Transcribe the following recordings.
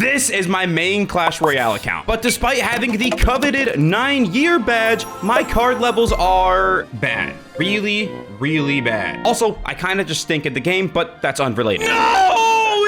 This is my main Clash Royale account. But despite having the coveted 9-year badge, my card levels are bad. Really, really bad. Also, I kind of just stink at the game, but that's unrelated. No!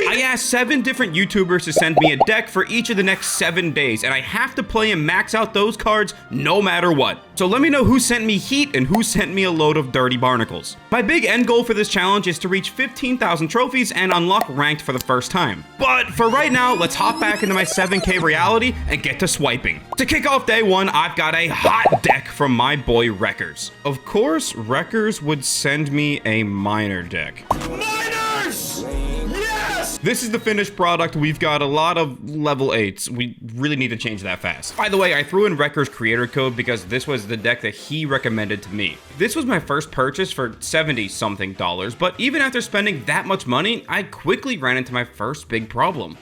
I asked 7 different YouTubers to send me a deck for each of the next 7 days, and I have to play and max out those cards no matter what. So let me know who sent me heat and who sent me a load of dirty barnacles. My big end goal for this challenge is to reach 15,000 trophies and unlock ranked for the first time. But for right now, let's hop back into my 7K reality and get to swiping. To kick off day 1, I've got a hot deck from my boy Wreckers. Of course, Wreckers would send me a miner deck. Miners! Yes! This is the finished product. We've got a lot of level 8s. We really need to change that fast. By the way, I threw in Wreckers creator code because this was the deck that he recommended to me. This was my first purchase for $70-something, but even after spending that much money, I quickly ran into my first big problem.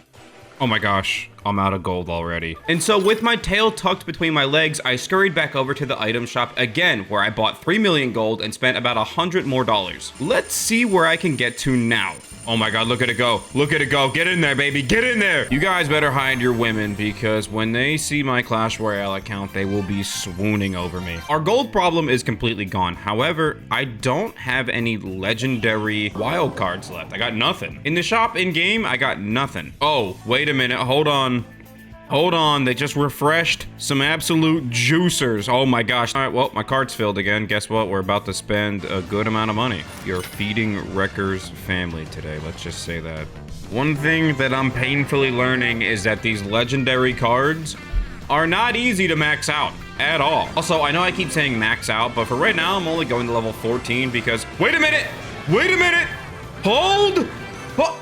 Oh my gosh, I'm out of gold already. And so with my tail tucked between my legs, I scurried back over to the item shop again, where I bought 3 million gold and spent about $100 more. Let's see where I can get to now. Oh my god, look at it go. Look at it go. Get in there, baby. Get in there. You guys better hide your women, because when they see my Clash Royale account, they will be swooning over me. Our gold problem is completely gone. However, I don't have any legendary wild cards left. I got nothing. In the shop in-game, I got nothing. Oh, wait a minute. Hold on. Hold on, they just refreshed some absolute juicers. Oh my gosh. All right, well, my card's filled again. Guess what? We're about to spend a good amount of money. You're feeding Wreckers' family today. Let's just say that. One thing that I'm painfully learning is that these legendary cards are not easy to max out at all. Also, I know I keep saying max out, but for right now, I'm only going to level 14 because... Wait a minute! Wait a minute! Hold! What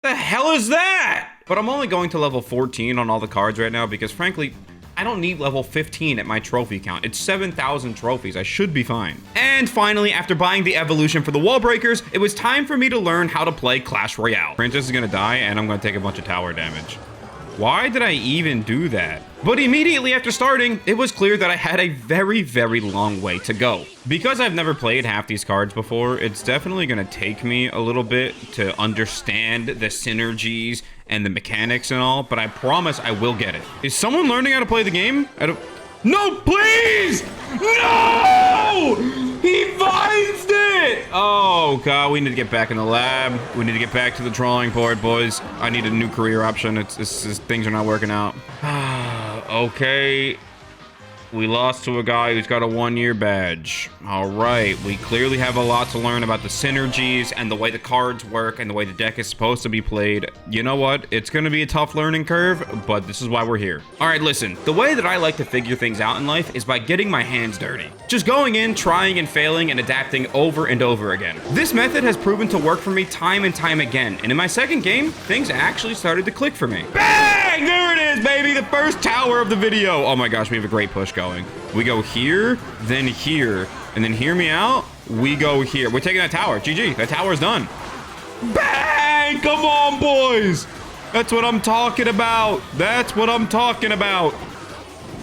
the hell is that? But I'm only going to level 14 on all the cards right now because, frankly, I don't need level 15 at my trophy count. It's 7,000 trophies. I should be fine. And finally, after buying the evolution for the wall breakers, it was time for me to learn how to play Clash Royale. Princess is gonna die, and I'm gonna take a bunch of tower damage. Why did I even do that? But immediately after starting, it was clear that I had a very, very long way to go. Because I've never played half these cards before, it's definitely gonna take me a little bit to understand the synergies and the mechanics and all, but I promise I will get it. Is someone learning how to play the game? No, please! No! He vines it! Oh, God, we need to get back in the lab. We need to get back to the drawing board, boys. I need a new career option. Things are not working out. Okay. We lost to a guy who's got a 1-year badge. All right, we clearly have a lot to learn about the synergies and the way the cards work and the way the deck is supposed to be played. You know what? It's gonna be a tough learning curve, but this is why we're here. All right, listen, the way that I like to figure things out in life is by getting my hands dirty. Just going in, trying and failing and adapting over and over again. This method has proven to work for me time and time again, and in my second game, things actually started to click for me. Bang! There it is, baby, the first tower of the video. Oh my gosh, we have a great push going. We go here, then here, and then hear me out, we go here. We're taking that tower. GG, that tower's done. Bang! Come on, boys! That's what I'm talking about. That's what I'm talking about.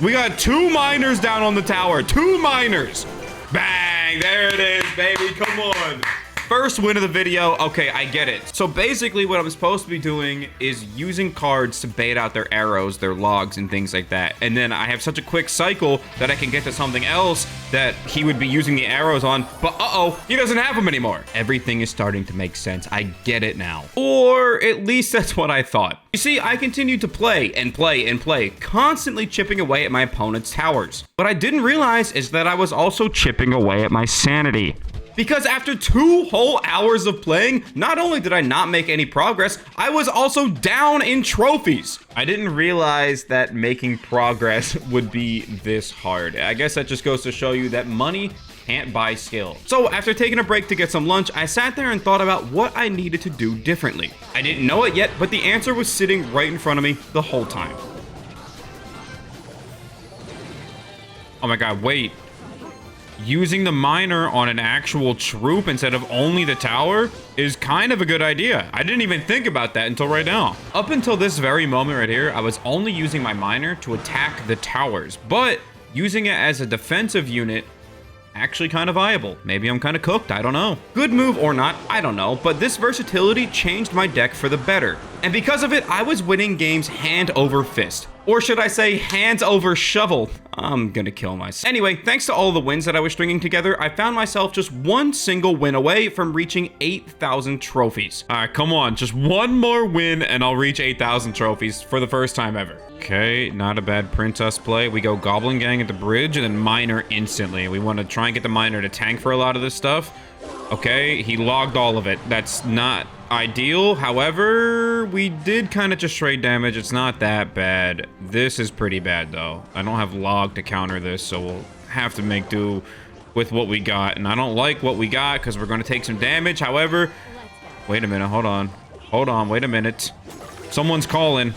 We got 2 miners down on the tower. 2 miners. Bang! There it is, baby. Come on. First win of the video. Okay, I get it. So basically what I'm supposed to be doing is using cards to bait out their arrows, their logs, and things like that. And then I have such a quick cycle that I can get to something else that he would be using the arrows on. But uh-oh, he doesn't have them anymore. Everything is starting to make sense. I get it now. Or at least that's what I thought. You see, I continued to play and play and play, constantly chipping away at my opponent's towers. What I didn't realize is that I was also chipping away at my sanity. Because after 2 whole hours of playing, not only did I not make any progress, I was also down in trophies. I didn't realize that making progress would be this hard. I guess that just goes to show you that money can't buy skill. So after taking a break to get some lunch, I sat there and thought about what I needed to do differently. I didn't know it yet, but the answer was sitting right in front of me the whole time. Oh my god, wait. Using the miner on an actual troop instead of only the tower is kind of a good idea. I didn't even think about that until right now. Up until this very moment right here, I was only using my miner to attack the towers, but using it as a defensive unit, actually kind of viable. Maybe I'm kind of cooked, I don't know. Good move or not, I don't know, but this versatility changed my deck for the better. And because of it, I was winning games hand over fist. Or should I say hands over shovel? I'm gonna kill myself. Anyway, thanks to all the wins that I was stringing together, I found myself just one single win away from reaching 8,000 trophies. All right, come on, just one more win and I'll reach 8,000 trophies for the first time ever. Okay, not a bad princess play. We go Goblin Gang at the bridge and then Miner instantly. We want to try and get the Miner to tank for a lot of this stuff. Okay, he logged all of it. That's not ideal. However, we did kind of just trade damage. It's not that bad. This is pretty bad, though. I don't have log to counter this, so we'll have to make do with what we got. And I don't like what we got because we're going to take some damage. However, wait a minute. Hold on. Hold on. Wait a minute. Someone's calling.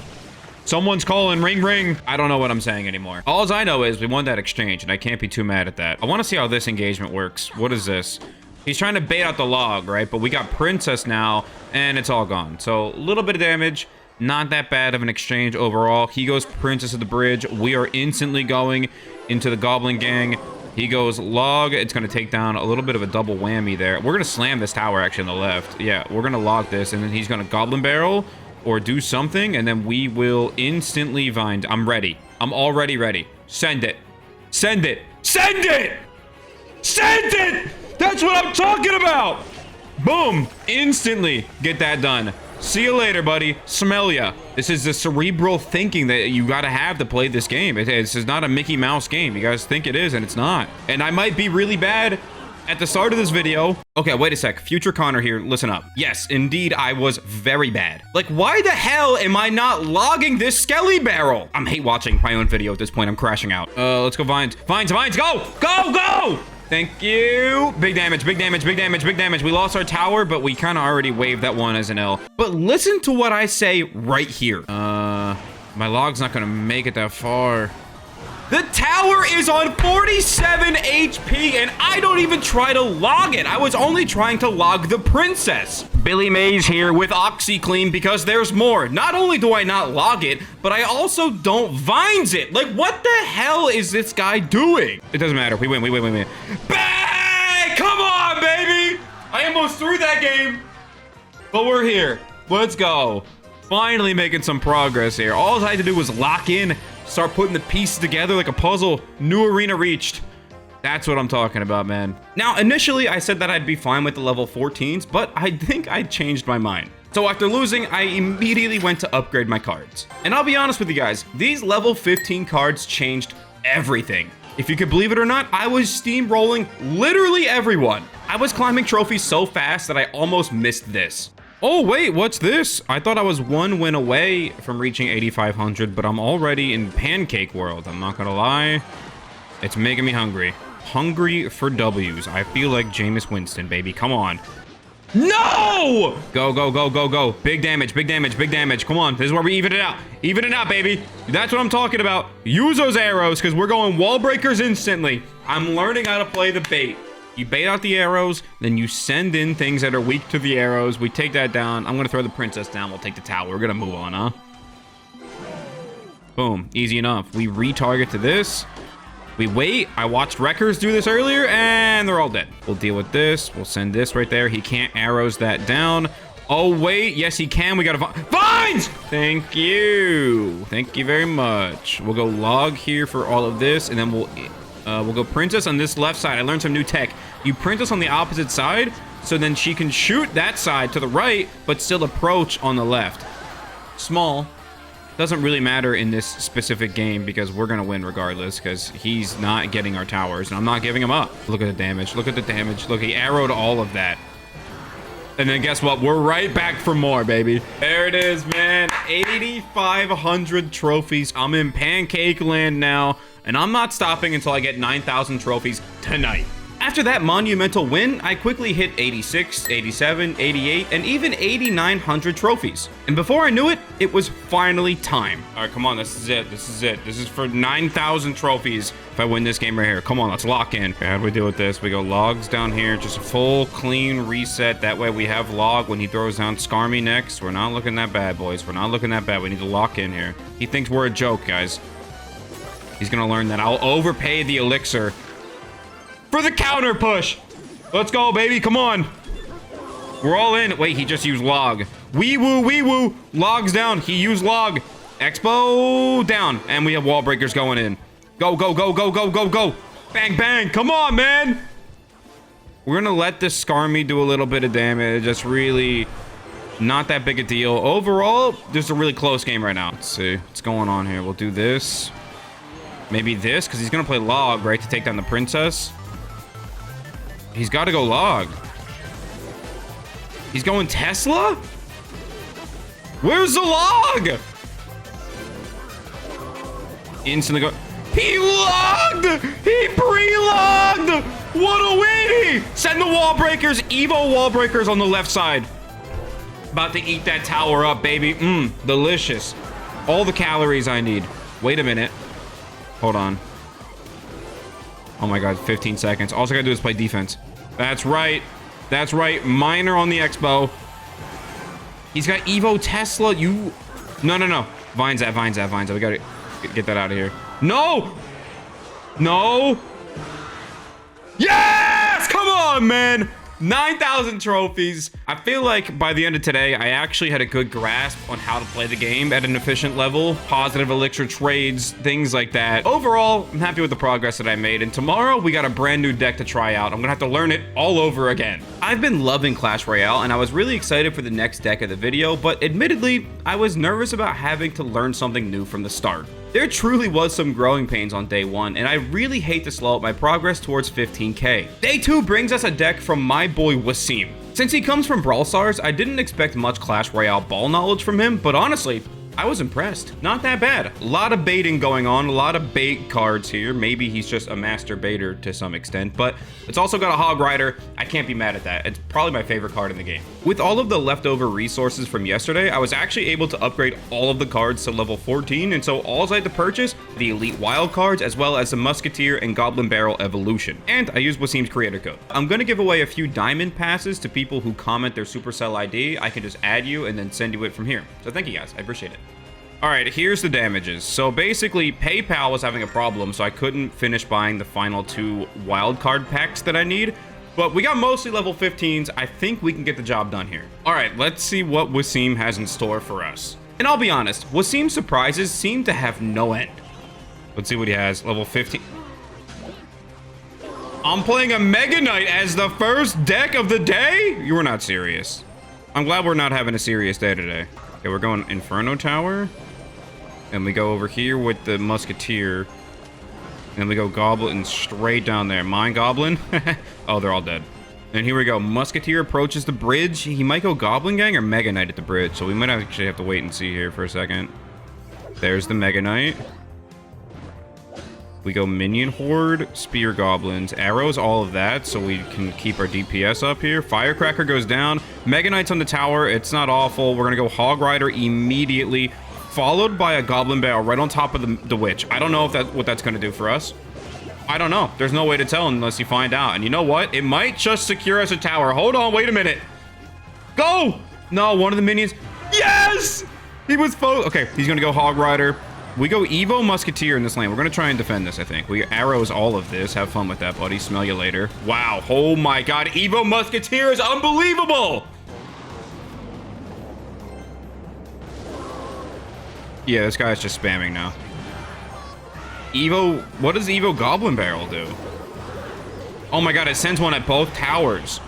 Someone's calling. Ring, ring. I don't know what I'm saying anymore. All I know is we won that exchange, and I can't be too mad at that. I want to see how this engagement works. What is this? He's trying to bait out the log, right? But we got Princess now, and it's all gone. So, a little bit of damage. Not that bad of an exchange overall. He goes Princess at the bridge. We are instantly going into the Goblin Gang. He goes log. It's going to take down a little bit of a double whammy there. We're going to slam this tower, actually, on the left. Yeah, we're going to log this, and then he's going to Goblin Barrel or do something, and then we will instantly Vine. I'm ready. I'm already ready. Send it. Send it. Send it! Send it! That's what I'm talking about! Boom! Instantly get that done. See you later, buddy. Smell ya. This is the cerebral thinking that you gotta have to play this game. This is not a Mickey Mouse game. You guys think it is, and it's not. And I might be really bad at the start of this video. Okay, wait a sec. Future Connor here. Listen up. Yes, indeed, I was very bad. Like, why the hell am I not logging this Skelly Barrel? I'm hate watching my own video at this point. I'm crashing out. Let's go Vines. Vines, Vines, go! Go, go! Thank you. Big damage, big damage, big damage, big damage. We lost our tower, but we kind of already waved that one as an L. But listen to what I say right here. My log's not going to make it that far. The tower is on 47 HP, and I don't even try to log it. I was only trying to log the princess. Billy Mays here with OxyClean because there's more. Not only do I not log it, but I also don't Vines it. Like, what the hell is this guy doing? It doesn't matter. We win, we win, we win. Bang! Come on, baby! I almost threw that game, but we're here. Let's go. Finally making some progress here. All I had to do was lock in, start putting the pieces together like a puzzle. New arena reached. That's what I'm talking about, man. Now, initially, I said that I'd be fine with the level 14s, but I think I changed my mind. So after losing, I immediately went to upgrade my cards. And I'll be honest with you guys, these level 15 cards changed everything. If you could believe it or not, I was steamrolling literally everyone. I was climbing trophies so fast that I almost missed this. Oh, wait, what's this? I thought I was one win away from reaching 8,500, but I'm already in Pancake World. I'm not gonna lie. It's making me hungry. Hungry for W's. I feel like Jameis Winston, baby. Come on. No! Go, go, go, go, go. Big damage, big damage, big damage. Come on. This is where we even it out. Even it out, baby. That's what I'm talking about. Use those arrows, because we're going wall breakers instantly. I'm learning how to play the bait. You bait out the arrows, then you send in things that are weak to the arrows. We take that down. I'm going to throw the princess down. We'll take the tower. We're going to move on, huh? Boom. Easy enough. We retarget to this. We wait. I watched Wreckers do this earlier, and they're all dead. We'll deal with this. We'll send this right there. He can't arrows that down. Oh, wait. Yes, he can. We got to... Vines! Thank you. Thank you very much. We'll go log here for all of this, and then we'll go princess on this left side. I learned some new tech. You princess on the opposite side, so then she can shoot that side to the right, but still approach on the left. Small. Doesn't really matter in this specific game because we're going to win regardless because he's not getting our towers, and I'm not giving him up. Look at the damage. Look at the damage. Look, he arrowed all of that. And then guess what? We're right back for more, baby. There it is, man. 8,500 trophies. I'm in Pancake Land now. And I'm not stopping until I get 9,000 trophies tonight. After that monumental win, I quickly hit 86, 87, 88, and even 8,900 trophies. And before I knew it, it was finally time. All right, come on, this is it. This is it. This is for 9,000 trophies if I win this game right here. Come on, let's lock in. Okay, how do we deal with this? We go logs down here, just a full clean reset. That way we have log when he throws down Skarmy next. We're not looking that bad, boys. We're not looking that bad. We need to lock in here. He thinks we're a joke, guys. He's gonna learn that I'll overpay the elixir for the counter push. Let's go, baby. Come on. We're all in. Wait, he just used log. Wee woo, wee woo. Logs down. He used log. Expo down. And we have wall breakers going in. Go, go, go, go, go, go, go. Bang, bang. Come on, man. We're gonna let this Skarmy do a little bit of damage. That's really not that big a deal. Overall, this is a really close game right now. Let's see what's going on here. We'll do this. Maybe this, because he's gonna play log, right, to take down the princess. He's got to go log. He's going Tesla? Where's the log? Instantly go. He logged! He pre-logged! What a weenie! Send the wall breakers, Evo wall breakers on the left side. About to eat that tower up, baby. Mmm, delicious. All the calories I need. Wait a minute. Hold on. Oh my god, 15 seconds. All I gotta do is play defense. That's right. That's right. Miner on the Expo. He's got Evo Tesla. You... No, no, no. Vines that, vines that, vines that. We gotta get that out of here. No! No! Yes! Come on, man! 9,000 trophies. I feel like by the end of today, I actually had a good grasp on how to play the game at an efficient level. Positive elixir trades, things like that. Overall, I'm happy with the progress that I made. And tomorrow, we got a brand new deck to try out. I'm gonna have to learn it all over again. I've been loving Clash Royale, and I was really excited for the next deck of the video, but admittedly, I was nervous about having to learn something new from the start. There truly was some growing pains on day one, and I really hate to slow up my progress towards 15k. Day 2 brings us a deck from my boy Wasim. Since he comes from Brawl Stars, I didn't expect much Clash Royale ball knowledge from him, but honestly, I was impressed. Not that bad. A lot of baiting going on, a lot of bait cards here. Maybe he's just a master baiter to some extent, but it's also got a Hog Rider. I can't be mad at that. It's probably my favorite card in the game. With all of the leftover resources from yesterday, I was actually able to upgrade all of the cards to level 14, and so all I had to purchase, the Elite Wild cards, as well as the Musketeer and Goblin Barrel Evolution. And I used Wasim's creator code. I'm gonna give away a few diamond passes to people who comment their Supercell ID. I can just add you and then send you it from here. So thank you guys, I appreciate it. All right, here's the damages. So basically, PayPal was having a problem, so I couldn't finish buying the final 2 wildcard packs that I need. But we got mostly level 15s. I think we can get the job done here. All right, let's see what Wasim has in store for us. And I'll be honest, Wasim's surprises seem to have no end. Let's see what he has. Level 15. I'm playing a Mega Knight as the first deck of the day? You were not serious. I'm glad we're not having a serious day today. Okay, we're going Inferno Tower. And we go over here with the Musketeer. And we go Goblin straight down there. Mine Goblin. Oh, they're all dead. And here we go. Musketeer approaches the bridge. He might go Goblin Gang or Mega Knight at the bridge. So we might actually have to wait and see here for a second. There's the Mega Knight. We go Minion Horde, Spear Goblins, Arrows, all of that, so we can keep our DPS up here. Firecracker goes down. Mega Knight's on the tower. It's not awful. We're going to go Hog Rider immediately, followed by a Goblin Barrel right on top of the Witch. I don't know if what that's going to do for us. I don't know. There's no way to tell unless you find out. And you know what? It might just secure us a tower. Hold on. Wait a minute. Go! No, one of the minions. Yes! He was okay, he's going to go Hog Rider. We go Evo Musketeer in this lane. We're going to try and defend this, I think. We arrows all of this. Have fun with that, buddy. Smell you later. Wow. Oh, my God. Evo Musketeer is unbelievable. Yeah, this guy's just spamming now. Evo... What does Evo Goblin Barrel do? Oh, my God. It sends one at both towers.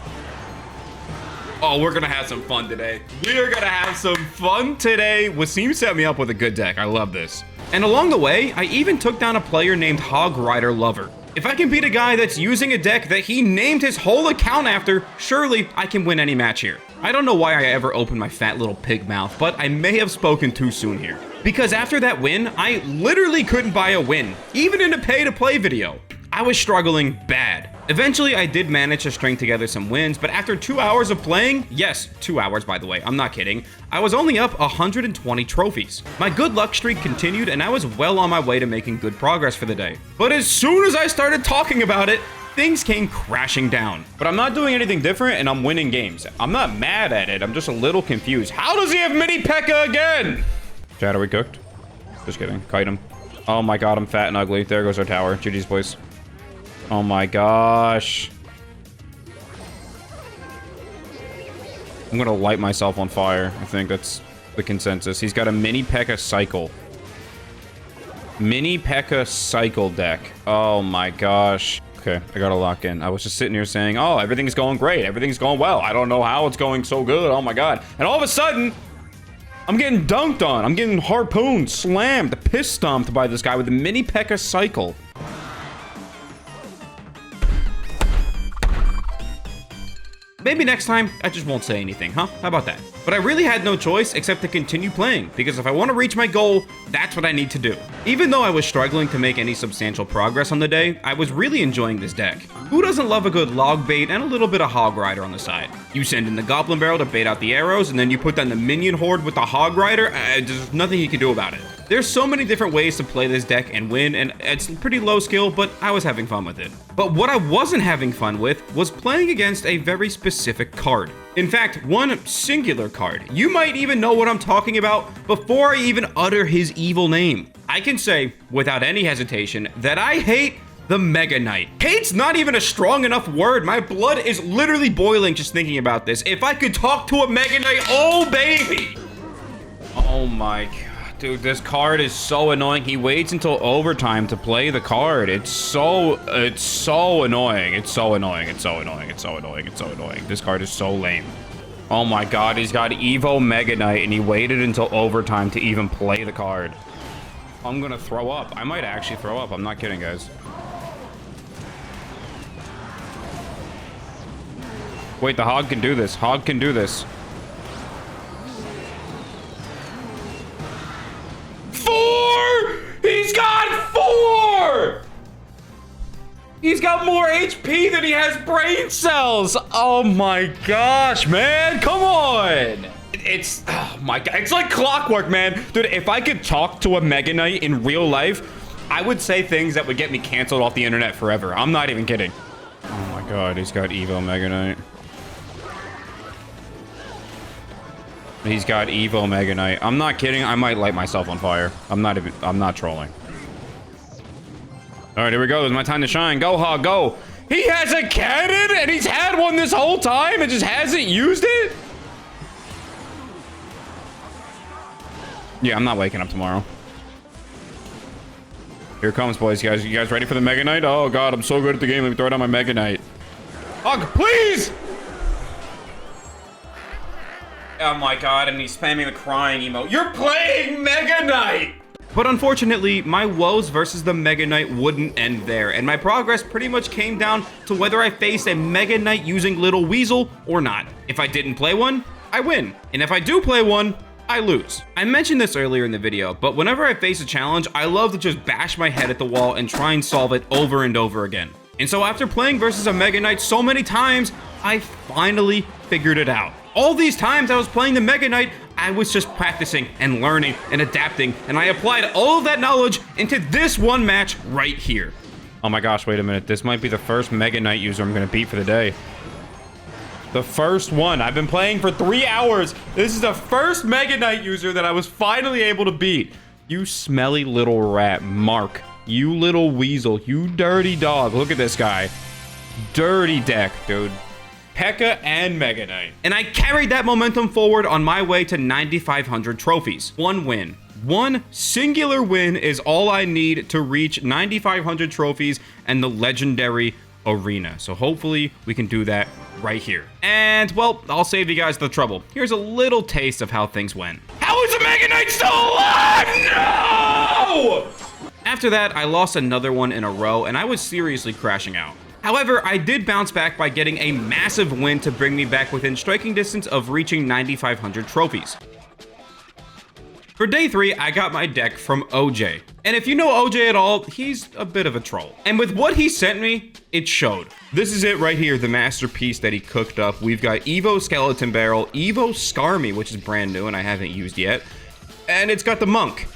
Oh, we're going to have some fun today. We are going to have some fun today. Wasim set me up with a good deck. I love this. And along the way, I even took down a player named Hog Rider Lover. If I can beat a guy that's using a deck that he named his whole account after, surely I can win any match here. I don't know why I ever opened my fat little pig mouth, but I may have spoken too soon here. Because after that win, I literally couldn't buy a win, even in a pay-to-play video. I was struggling bad. Eventually, I did manage to string together some wins, but after 2 hours of playing, yes, 2 hours by the way, I'm not kidding, I was only up 120 trophies. My good luck streak continued, and I was well on my way to making good progress for the day. But as soon as I started talking about it, things came crashing down. But I'm not doing anything different, and I'm winning games. I'm not mad at it, I'm just a little confused. How does he have Mini P.E.K.K.A again? Chad, are we cooked? Just kidding, kite him. Oh my God, I'm fat and ugly. There goes our tower. GG's, boys. Oh my gosh. I'm gonna light myself on fire. I think that's the consensus. He's got a mini P.E.K.K.A. cycle. Mini P.E.K.K.A. cycle deck. Oh my gosh. Okay, I gotta lock in. I was just sitting here saying, oh, everything's going great. Everything's going well. I don't know how it's going so good. Oh my god. And all of a sudden, I'm getting dunked on. I'm getting harpooned, slammed, piss stomped by this guy with a mini P.E.K.K.A. cycle. Maybe next time, I just won't say anything, huh? How about that? But I really had no choice except to continue playing, because if I want to reach my goal, that's what I need to do. Even though I was struggling to make any substantial progress on the day, I was really enjoying this deck. Who doesn't love a good log bait and a little bit of hog rider on the side? You send in the goblin barrel to bait out the arrows, and then you put down the minion horde with the hog rider. There's nothing you can do about it. There's so many different ways to play this deck and win, and it's pretty low skill, but I was having fun with it. But what I wasn't having fun with was playing against a very specific card. In fact, one singular card. You might even know what I'm talking about before I even utter his evil name. I can say, without any hesitation, that I hate the Mega Knight. Hate's not even a strong enough word. My blood is literally boiling just thinking about this. If I could talk to a Mega Knight, oh baby! Oh my god. Dude, this card is so annoying. He waits until overtime to play the card. It's so annoying. It's so annoying. It's so annoying. It's so annoying. It's so annoying. This card is so lame. Oh my god, he's got Evo Mega Knight, and he waited until overtime to even play the card. I'm gonna throw up. I might actually throw up. I'm not kidding, guys. Wait, the Hog can do this. Hog can do this. 4! He's got 4! He's got more HP than he has brain cells. Oh my gosh, man. Come on. It's, oh my god. It's like clockwork, man. Dude, if I could talk to a Mega Knight in real life, I would say things that would get me canceled off the internet forever. I'm not even kidding. Oh my god, he's got Evo Mega Knight. He's got Evo Mega Knight. I'm not kidding. I might light myself on fire. I'm not trolling. All right, here we go. It's my time to shine. Go, Hog, go. He has a cannon, and he's had one this whole time and just hasn't used it? Yeah, I'm not waking up tomorrow. Here it comes, boys. You guys ready for the Mega Knight? Oh, God, I'm so good at the game. Let me throw down my Mega Knight. Hog, please! Oh my god, and he's spamming the crying emote. You're playing Mega Knight! But unfortunately, my woes versus the Mega Knight wouldn't end there, and my progress pretty much came down to whether I faced a Mega Knight using Little Weasel or not. If I didn't play one, I win. And if I do play one, I lose. I mentioned this earlier in the video, but whenever I face a challenge, I love to just bash my head at the wall and try and solve it over and over again. And so after playing versus a Mega Knight so many times, I finally figured it out. All these times I was playing the Mega Knight, I was just practicing and learning and adapting, and I applied all of that knowledge into this one match right here. Oh my gosh, wait a minute. This might be the first Mega Knight user I'm gonna beat for the day. The first one. I've been playing for 3 hours. This is the first Mega Knight user that I was finally able to beat. You smelly little rat, Mark. You little weasel. You dirty dog. Look at this guy. Dirty deck, dude. P.E.K.K.A. and Mega Knight. And I carried that momentum forward on my way to 9,500 trophies. One win. One singular win is all I need to reach 9,500 trophies and the legendary arena. So hopefully we can do that right here. And, well, I'll save you guys the trouble. Here's a little taste of how things went. How is the Mega Knight still alive? No! After that, I lost another one in a row, and I was seriously crashing out. However, I did bounce back by getting a massive win to bring me back within striking distance of reaching 9,500 trophies. For day 3, I got my deck from OJ. And if you know OJ at all, he's a bit of a troll. And with what he sent me, it showed. This is it right here, the masterpiece that he cooked up. We've got Evo Skeleton Barrel, Evo Scarmy, which is brand new and I haven't used yet. And it's got the Monk.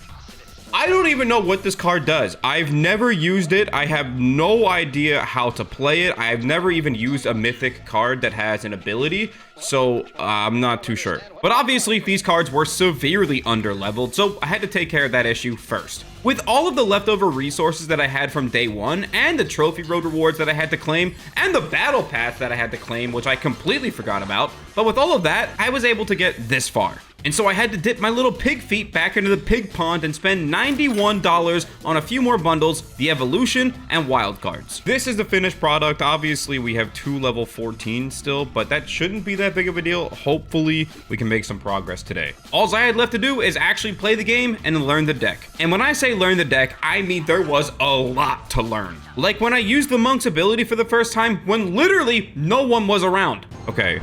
I don't even know what this card does. I've never used it. I have no idea how to play it. I've never even used a mythic card that has an ability, so I'm not too sure. But obviously, these cards were severely underleveled, so I had to take care of that issue first. With all of the leftover resources that I had from day one, and the trophy road rewards that I had to claim, and the battle pass that I had to claim, which I completely forgot about, but with all of that, I was able to get this far. And so I had to dip my little pig feet back into the pig pond and spend $91 on a few more bundles, the evolution, and wild cards. This is the finished product. Obviously, we have 2 level 14 still, but that shouldn't be that big of a deal. Hopefully, we can make some progress today. All I had left to do is actually play the game and learn the deck. And when I say learn the deck, I mean there was a lot to learn. Like when I used the monk's ability for the first time when literally no one was around. Okay.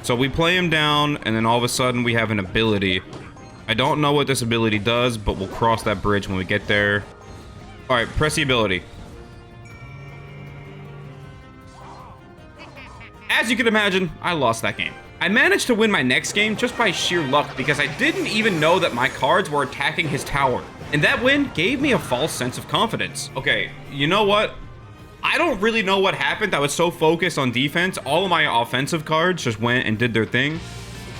So we play him down, and then all of a sudden we have an ability. I don't know what this ability does, but we'll cross that bridge when we get there. All right, press the ability. As you can imagine, I lost that game. I managed to win my next game just by sheer luck because I didn't even know that my cards were attacking his tower. And that win gave me a false sense of confidence. Okay, you know what? I don't really know what happened. I was so focused on defense. All of my offensive cards just went and did their thing.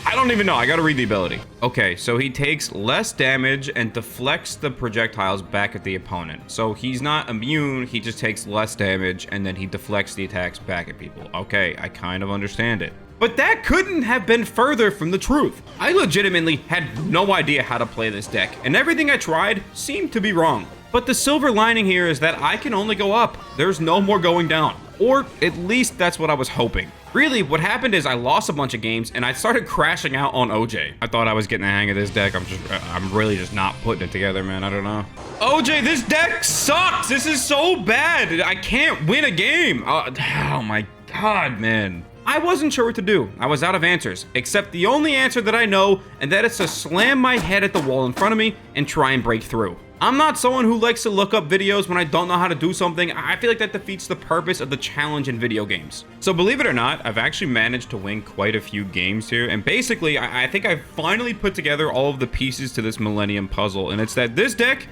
I don't even know. I gotta read the ability. Okay, so he takes less damage and deflects the projectiles back at the opponent. So he's not immune. He just takes less damage and then he deflects the attacks back at people. Okay, I kind of understand it. But that couldn't have been further from the truth. I legitimately had no idea how to play this deck, and everything I tried seemed to be wrong. But the silver lining here is that I can only go up. There's no more going down. Or at least that's what I was hoping. Really, what happened is I lost a bunch of games and I started crashing out on OJ. I thought I was getting the hang of this deck. I'm really just not putting it together, man. I don't know. OJ, this deck sucks. This is so bad. I can't win a game. Oh my God, man. I wasn't sure what to do. I was out of answers, except the only answer that I know, and that is to slam my head at the wall in front of me and try and break through. I'm not someone who likes to look up videos when I don't know how to do something. I feel like that defeats the purpose of the challenge in video games. So believe it or not, I've actually managed to win quite a few games here. And basically, I think I've finally put together all of the pieces to this Millennium puzzle. And it's that this deck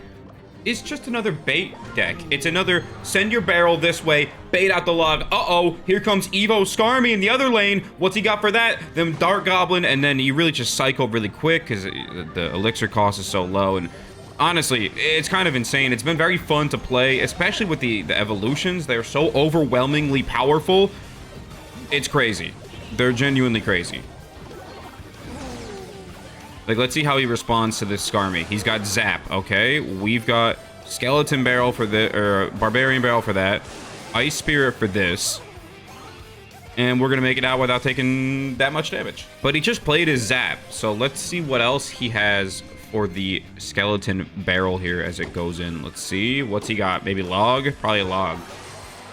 is just another bait deck. It's another send your barrel this way, bait out the log. Uh-oh, here comes Evo Skarmy in the other lane. What's he got for that? Them Dark Goblin, and then you really just cycle really quick because the elixir cost is so low. And honestly, it's kind of insane. It's been very fun to play, especially with the evolutions. They're so overwhelmingly powerful. It's crazy. They're genuinely crazy. Like, let's see how he responds to this Skarmy. He's got Zap, okay? We've got Skeleton Barrel for the, or Barbarian Barrel for that. Ice Spirit for this. And we're gonna make it out without taking that much damage. But he just played his Zap, so let's see what else he has for the Skeleton Barrel here as it goes in. Let's see, what's he got? Maybe Log? Probably a Log.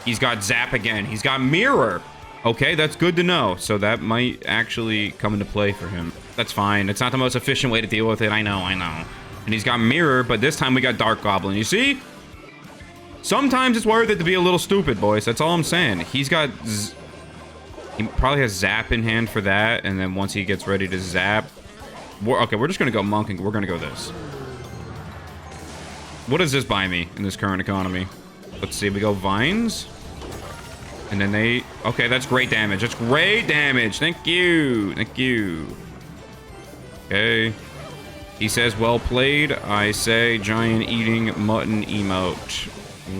He's got Zap again. He's got Mirror. Okay, that's good to know. So that might actually come into play for him. That's fine. It's not the most efficient way to deal with it. I know. And he's got Mirror, but this time we got Dark Goblin. You see? Sometimes it's worth it to be a little stupid, boys. That's all I'm saying. He's got... He probably has Zap in hand for that, and then once he gets ready to Zap... Okay, we're just going to go Monk, and we're going to go this. What does this buy me in this current economy? Let's see. We go Vines. And then they... Okay, that's great damage. That's great damage. Thank you. Thank you. Okay. He says, well played. I say, giant eating mutton emote.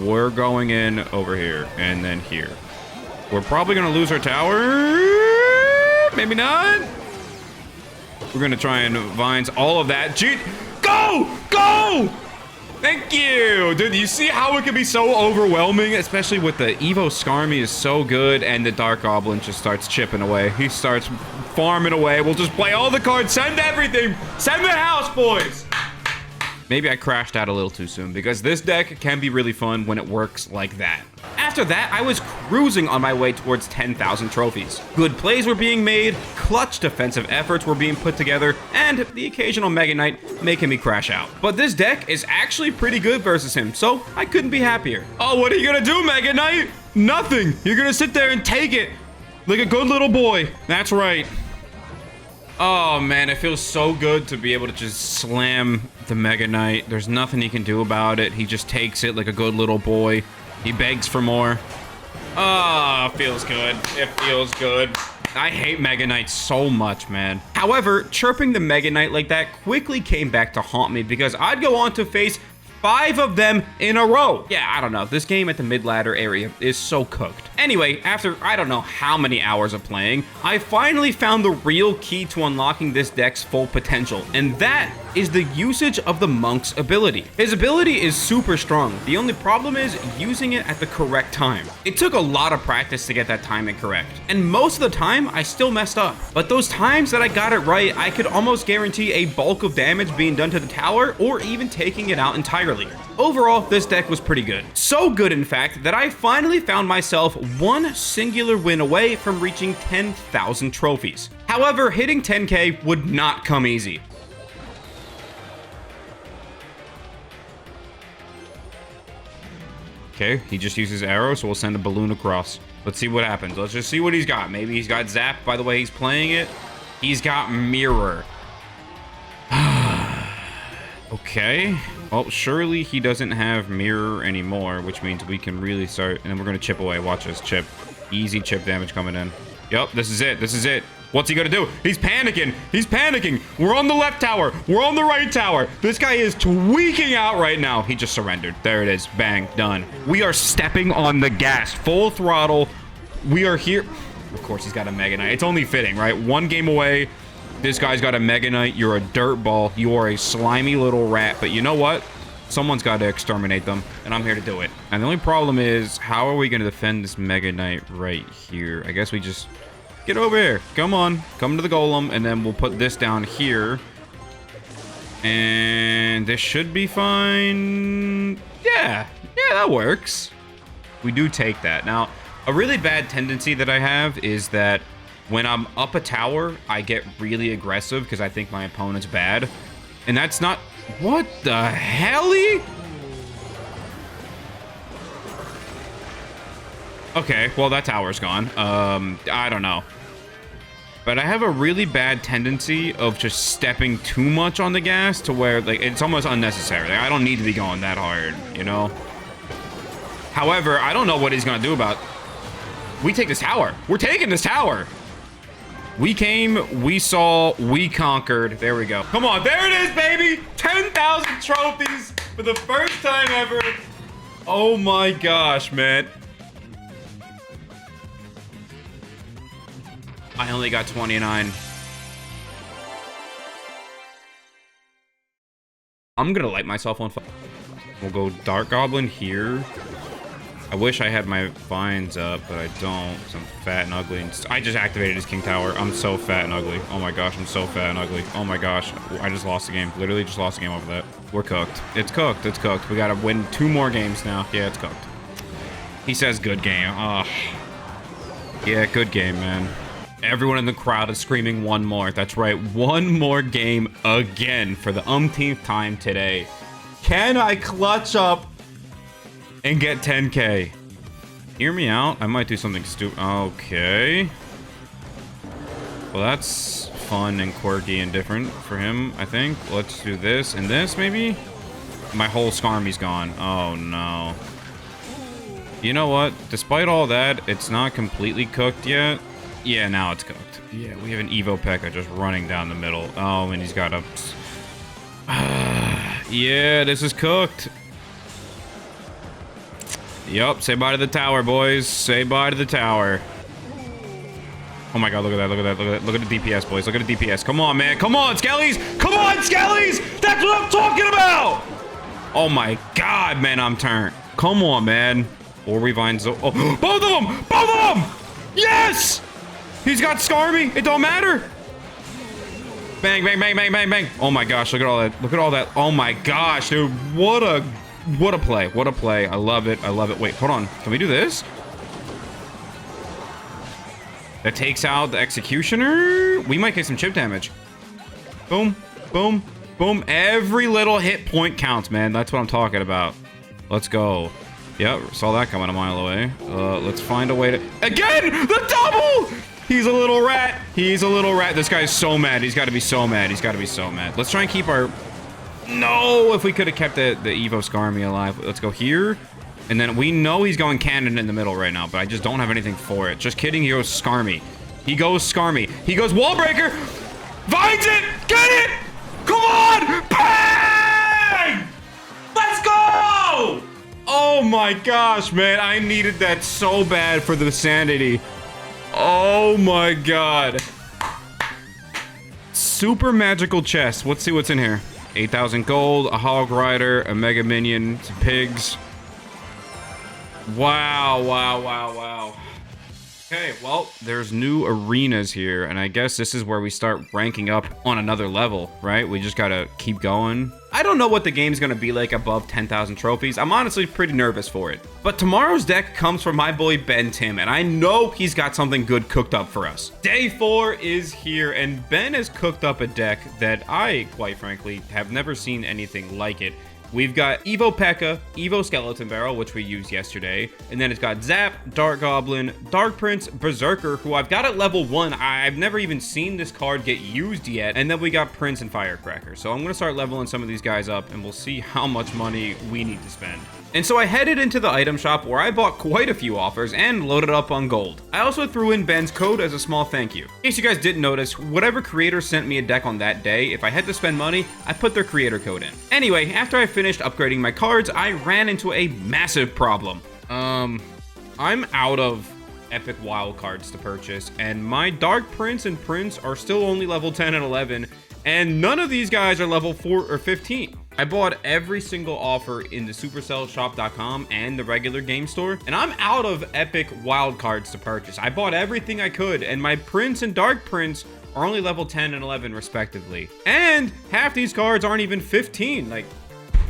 We're going in over here. And then here. We're probably going to lose our tower. Maybe not. We're going to try and Vines all of that. Go! Go! Thank you! Dude, you see how it can be so overwhelming? Especially with the Evo Skarmy is so good, and the Dark Goblin just starts chipping away. He starts farming away. We'll just play all the cards. Send everything! Send the house, boys! Maybe I crashed out a little too soon, because this deck can be really fun when it works like that. After that, I was cruising on my way towards 10,000 trophies. Good plays were being made, clutch defensive efforts were being put together, and the occasional Mega Knight making me crash out. But this deck is actually pretty good versus him, so I couldn't be happier. Oh, what are you gonna do, Mega Knight? Nothing! You're gonna sit there and take it like a good little boy. That's right. Oh, man, it feels so good to be able to just slam the Mega Knight. There's nothing he can do about it. He just takes it like a good little boy. He begs for more. Oh, feels good. It feels good. I hate Mega Knight so much, man. However, chirping the Mega Knight like that quickly came back to haunt me because I'd go on to face 5 of them in a row. Yeah, I don't know. This game at the mid-ladder area is so cooked. Anyway, after I don't know how many hours of playing, I finally found the real key to unlocking this deck's full potential, and that is the usage of the Monk's ability. His ability is super strong. The only problem is using it at the correct time. It took a lot of practice to get that timing correct, and most of the time, I still messed up. But those times that I got it right, I could almost guarantee a bulk of damage being done to the tower, or even taking it out entirely. Overall, this deck was pretty good. So good, in fact, that I finally found myself one singular win away from reaching 10,000 trophies. However, hitting 10K would not come easy. Okay, he just uses arrows, so we'll send a balloon across. Let's see what happens. Let's just see what he's got. Maybe he's got Zap by the way he's playing it. He's got Mirror. Okay. Well, surely he doesn't have Mirror anymore, which means we can really start. And then we're going to chip away. Watch this chip. Easy chip damage coming in. Yep, this is it. This is it. What's he going to do? He's panicking. He's panicking. We're on the left tower. We're on the right tower. This guy is tweaking out right now. He just surrendered. There it is. Bang. Done. We are stepping on the gas. Full throttle. We are here. Of course, he's got a Mega Knight. It's only fitting, right? One game away. This guy's got a Mega Knight. You're a dirtball. You are a slimy little rat. But you know what? Someone's got to exterminate them, and I'm here to do it. And the only problem is, how are we going to defend this Mega Knight right here? I guess we just get over here. Come on. Come to the golem, and then we'll put this down here. And this should be fine. Yeah. Yeah, that works. We do take that. Now, a really bad tendency that I have is that when I'm up a tower, I get really aggressive because I think my opponent's bad. And that's not... What the helly? Okay, well, that tower's gone. I don't know. But I have a really bad tendency of just stepping too much on the gas to where, like, it's almost unnecessary. Like, I don't need to be going that hard, you know? However, I don't know what he's going to do about... We take this tower. We're taking this tower. We came, we saw, we conquered. There we go. Come on, there it is, baby! 10,000 trophies for the first time ever. Oh my gosh, man. I only got 29. I'm gonna light myself on fire. We'll go Dark Goblin here. I wish I had my vines up, but I don't, because I'm fat and ugly. And I just activated his King Tower. I'm so fat and ugly. Oh my gosh, I'm so fat and ugly. Oh my gosh, I just lost the game. Literally just lost the game over that. We're cooked. It's cooked. It's cooked. We gotta win 2 more games now. Yeah, it's cooked. He says good game. Yeah, good game, man. Everyone in the crowd is screaming one more. That's right, one more game again for the umpteenth time today. Can I clutch up and get 10K? Hear me out. I might do something stupid. Okay. Well, that's fun and quirky and different for him, I think. Let's do this and this, maybe? My whole Skarmy's gone. Oh, no. You know what? Despite all that, it's not completely cooked yet. Yeah, now it's cooked. Yeah, we have an Evo P.E.K.K.A just running down the middle. Oh, and he's got a... yeah, this is cooked. Yup, say bye to the tower, boys. Say bye to the tower. Oh my god, look at that, look at that, look at that. Look at the DPS, boys. Look at the DPS. Come on, man. Come on, Skellies! Come on, Skellies! That's what I'm talking about! Oh my god, man, I'm turned. Come on, man. Or we vines. Oh, both of them! Both of them! Yes! He's got Skarmy. It don't matter. Bang, bang, bang, bang, bang, bang. Oh my gosh, look at all that. Look at all that. Oh my gosh, dude. What a play. What a play. I love it. I love it. Wait, hold on. Can we do this? That takes out the Executioner. We might get some chip damage. Boom, boom, boom. Every little hit point counts, man. That's what I'm talking about. Let's go. Yep, saw that coming a mile away. Let's find a way to... Again! The double! He's a little rat. He's a little rat. This guy's so mad. He's got to be so mad. He's got to be so mad. Let's try and keep our... No, if we could have kept the Evo Skarmy alive. Let's go here. And then we know he's going cannon in the middle right now, but I just don't have anything for it. Just kidding. He goes Skarmy. He goes Skarmy. He goes wall breaker. Finds it. Get it. Come on. Bang. Let's go. Oh my gosh, man. I needed that so bad for the sanity. Oh my god. Super magical chest. Let's see what's in here. 8,000 gold, a hog rider, a mega minion, some pigs. Wow, wow, wow, wow. Okay, well, there's new arenas here, and I guess this is where we start ranking up on another level, right? We just gotta keep going. I don't know what the game's gonna be like above 10,000 trophies. I'm honestly pretty nervous for it. But tomorrow's deck comes from my boy Ben Tim, and I know he's got something good cooked up for us. Day 4 is here, and Ben has cooked up a deck that I, quite frankly, have never seen anything like it. We've got Evo P.E.K.K.A, Evo Skeleton Barrel, which we used yesterday, and then it's got Zap, Dark Goblin, Dark Prince, Berserker, who I've got at level 1. I've never even seen this card get used yet, and then we got Prince and Firecracker. So I'm going to start leveling some of these guys up, and we'll see how much money we need to spend. And so I headed into the item shop where I bought quite a few offers and loaded up on gold. I also threw in Ben's code as a small thank you. In case you guys didn't notice, whatever creator sent me a deck on that day, if I had to spend money, I put their creator code in. Anyway, after I finished upgrading my cards, I ran into a massive problem. I'm out of epic wild cards to purchase, and my Dark Prince and Prince are still only level 10 and 11, and none of these guys are level 4 or 15. I bought every single offer in the supercellshop.com and the regular game store, and I'm out of epic wild cards to purchase. I bought everything I could, and my Prince and Dark Prince are only level 10 and 11 respectively. And half these cards aren't even 15. Like,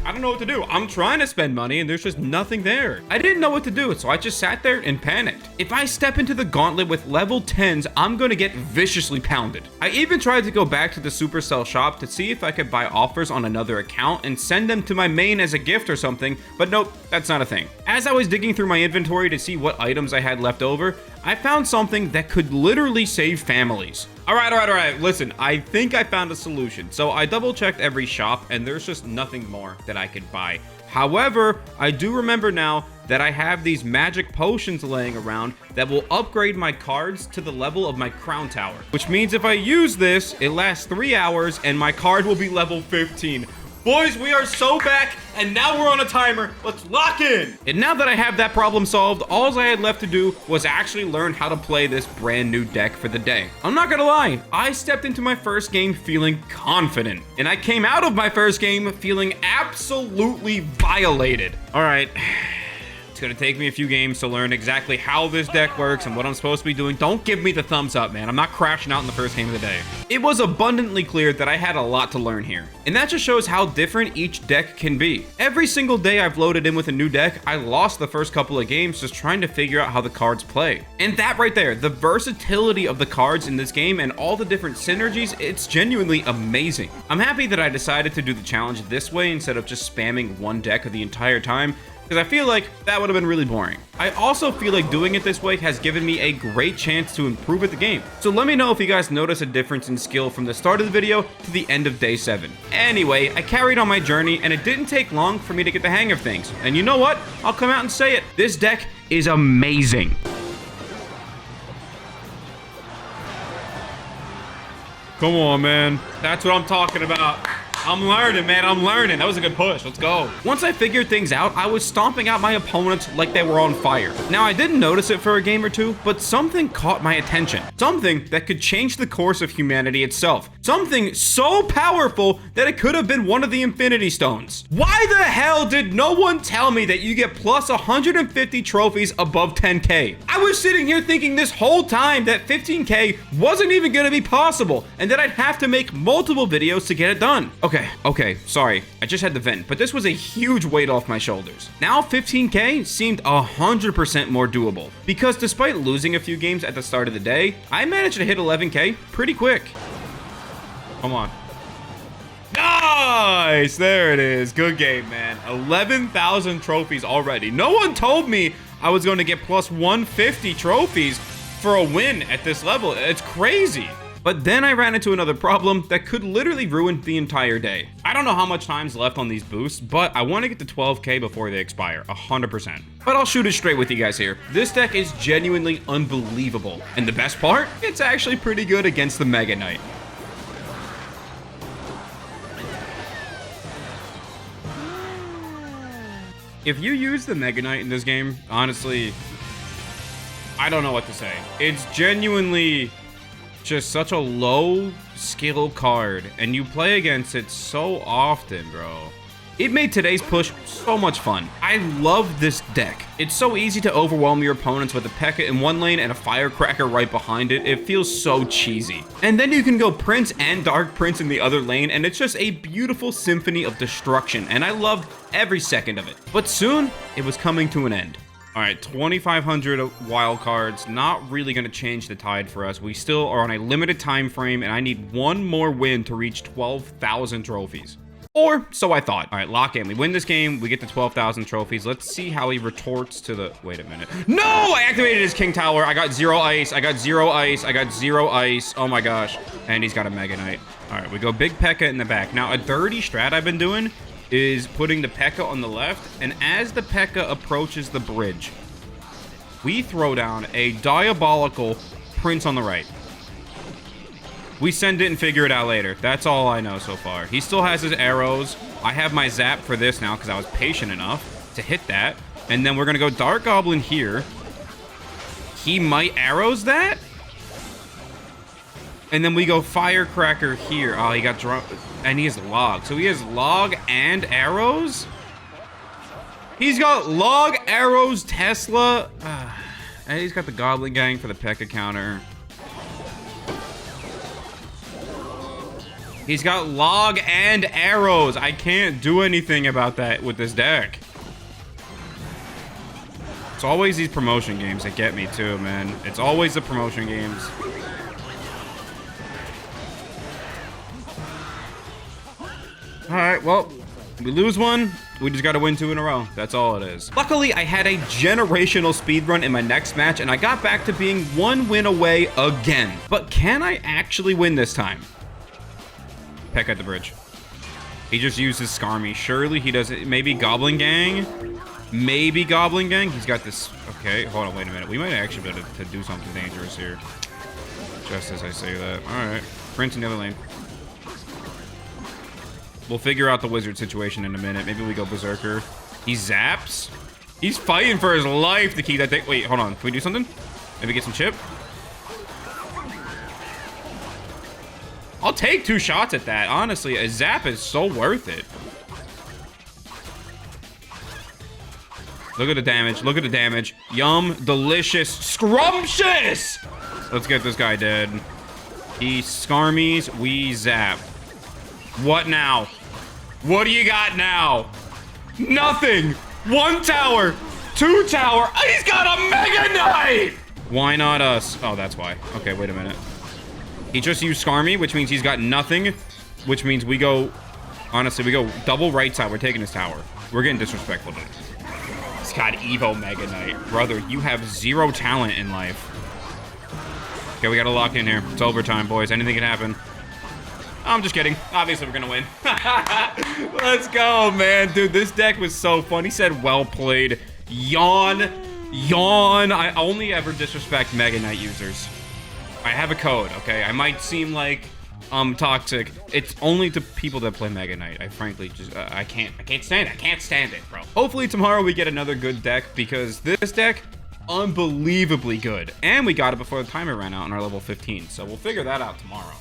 I don't know what to do. I'm trying to spend money and there's just nothing there. I didn't know what to do, so I just sat there and panicked. If I step into the gauntlet with level 10s, I'm gonna get viciously pounded. I even tried to go back to the Supercell shop to see if I could buy offers on another account and send them to my main as a gift or something, but nope, that's not a thing. As I was digging through my inventory to see what items I had left over, I found something that could literally save families. All right. Listen, I think I found a solution. So I double checked every shop and there's just nothing more that I could buy. However, I do remember now that I have these magic potions laying around that will upgrade my cards to the level of my crown tower, which means if I use this, it lasts 3 hours and my card will be level 15. Boys, we are so back, and now we're on a timer. Let's lock in. And now that I have that problem solved, all I had left to do was actually learn how to play this brand new deck for the day. I'm not gonna lie, I stepped into my first game feeling confident, and I came out of my first game feeling absolutely violated. All right. It's gonna take me a few games to learn exactly how this deck works and what I'm supposed to be doing. Don't give me the thumbs up, man. I'm not crashing out in the first game of the day. It was abundantly clear that I had a lot to learn here. And that just shows how different each deck can be. Every single day I've loaded in with a new deck, I lost the first couple of games just trying to figure out how the cards play. And that right there, the versatility of the cards in this game and all the different synergies, it's genuinely amazing. I'm happy that I decided to do the challenge this way instead of just spamming one deck the entire time, because I feel like that would have been really boring. I also feel like doing it this way has given me a great chance to improve at the game. So let me know if you guys notice a difference in skill from the start of the video to the end of day 7. Anyway, I carried on my journey and it didn't take long for me to get the hang of things. And you know what? I'll come out and say it. This deck is amazing. Come on, man. That's what I'm talking about. I'm learning, man. I'm learning. That was a good push. Let's go. Once I figured things out, I was stomping out my opponents like they were on fire. Now, I didn't notice it for a game or two, but something caught my attention. Something that could change the course of humanity itself. Something so powerful that it could have been one of the Infinity Stones. Why the hell did no one tell me that you get plus 150 trophies above 10K? I was sitting here thinking this whole time that 15K wasn't even going to be possible and that I'd have to make multiple videos to get it done. Okay, sorry, I just had to vent, but this was a huge weight off my shoulders. Now 15K seemed 100% more doable, because despite losing a few games at the start of the day, I managed to hit 11K pretty quick. Come on. Nice, there it is. Good game, man. 11,000 trophies already. No one told me I was going to get plus 150 trophies. for a win at this level. It's crazy. But then I ran into another problem that could literally ruin the entire day. I don't know how much time's left on these boosts, but I want to get to 12k before they expire, 100%. But I'll shoot it straight with you guys here. This deck is genuinely unbelievable. And the best part, it's actually pretty good against the Mega Knight. If you use the Mega Knight in this game, honestly, I don't know what to say. It's genuinely just such a low skill card, and you play against it so often, bro. It made today's push so much fun. I love this deck. It's so easy to overwhelm your opponents with a P.E.K.K.A in one lane and a Firecracker right behind it. It feels so cheesy. And then you can go Prince and Dark Prince in the other lane, and it's just a beautiful symphony of destruction, and I loved every second of it. But soon, it was coming to an end. All right, 2,500 wild cards, not really going to change the tide for us. We still are on a limited time frame, and I need one more win to reach 12,000 trophies. Or so I thought. All right, lock in. We win this game. We get to 12,000 trophies. Let's see how he retorts to the... Wait a minute. No! I activated his King Tower. I got 0 ice. I got 0 ice. I got 0 ice. Oh my gosh. And he's got a Mega Knight. All right, we go big P.E.K.K.A in the back. Now, a dirty strat I've been doing is putting the P.E.K.K.A on the left, and as the P.E.K.K.A approaches the bridge, we throw down a diabolical Prince on the right. We send it and figure it out later. That's all I know so far. He still has his arrows. I have my zap for this now because I was patient enough to hit that. And then we're going to go Dark Goblin here. He might arrows that. And then we go Firecracker here. Oh, he got drunk. And he has log. So he has log and arrows? He's got log, arrows, Tesla. And he's got the Goblin Gang for the P.E.K.K.A counter. He's got log and arrows. I can't do anything about that with this deck. It's always these promotion games that get me too, man. It's always the promotion games. All right, well, we lose one. We just got to win 2 in a row. That's all it is. Luckily, I had a generational speedrun in my next match, and I got back to being 1 win away again. But can I actually win this time? P.E.K.K.A at the bridge. He just uses Skarmy. Surely he doesn't. Maybe Goblin Gang? Maybe Goblin Gang? He's got this. Okay, hold on, wait a minute. We might actually be able to do something dangerous here. Just as I say that. All right. Prince in the other lane. We'll figure out the wizard situation in a minute. Maybe we go Berserker. He zaps. He's fighting for his life to keep that thing. Wait, hold on. Can we do something? Maybe get some chip? I'll take 2 shots at that. Honestly, a zap is so worth it. Look at the damage. Look at the damage. Yum. Delicious. Scrumptious! Let's get this guy dead. He Skarmies. We zap. What now? What do you got now? Nothing. 1 tower. 2 tower. He's got a Mega Knight! Why not us? Oh, that's why. Okay, wait a minute. He just used Skarmy, which means he's got nothing, which means we go... Honestly, we go double right side. We're taking his tower. We're getting disrespectful to him. He's got Evo Mega Knight. Brother, you have 0 talent in life. Okay, we gotta lock in here. It's overtime, boys. Anything can happen. I'm just kidding. Obviously, we're gonna win. Let's go, man. Dude, this deck was so fun. He said, well played. Yawn. Yawn. I only ever disrespect Mega Knight users. I have a code, okay? I might seem like toxic. It's only to people that play Mega Knight. I frankly just I can't stand it. I can't stand it, bro. Hopefully tomorrow we get another good deck, because this deck, unbelievably good. And we got it before the timer ran out on our level 15. So we'll figure that out tomorrow.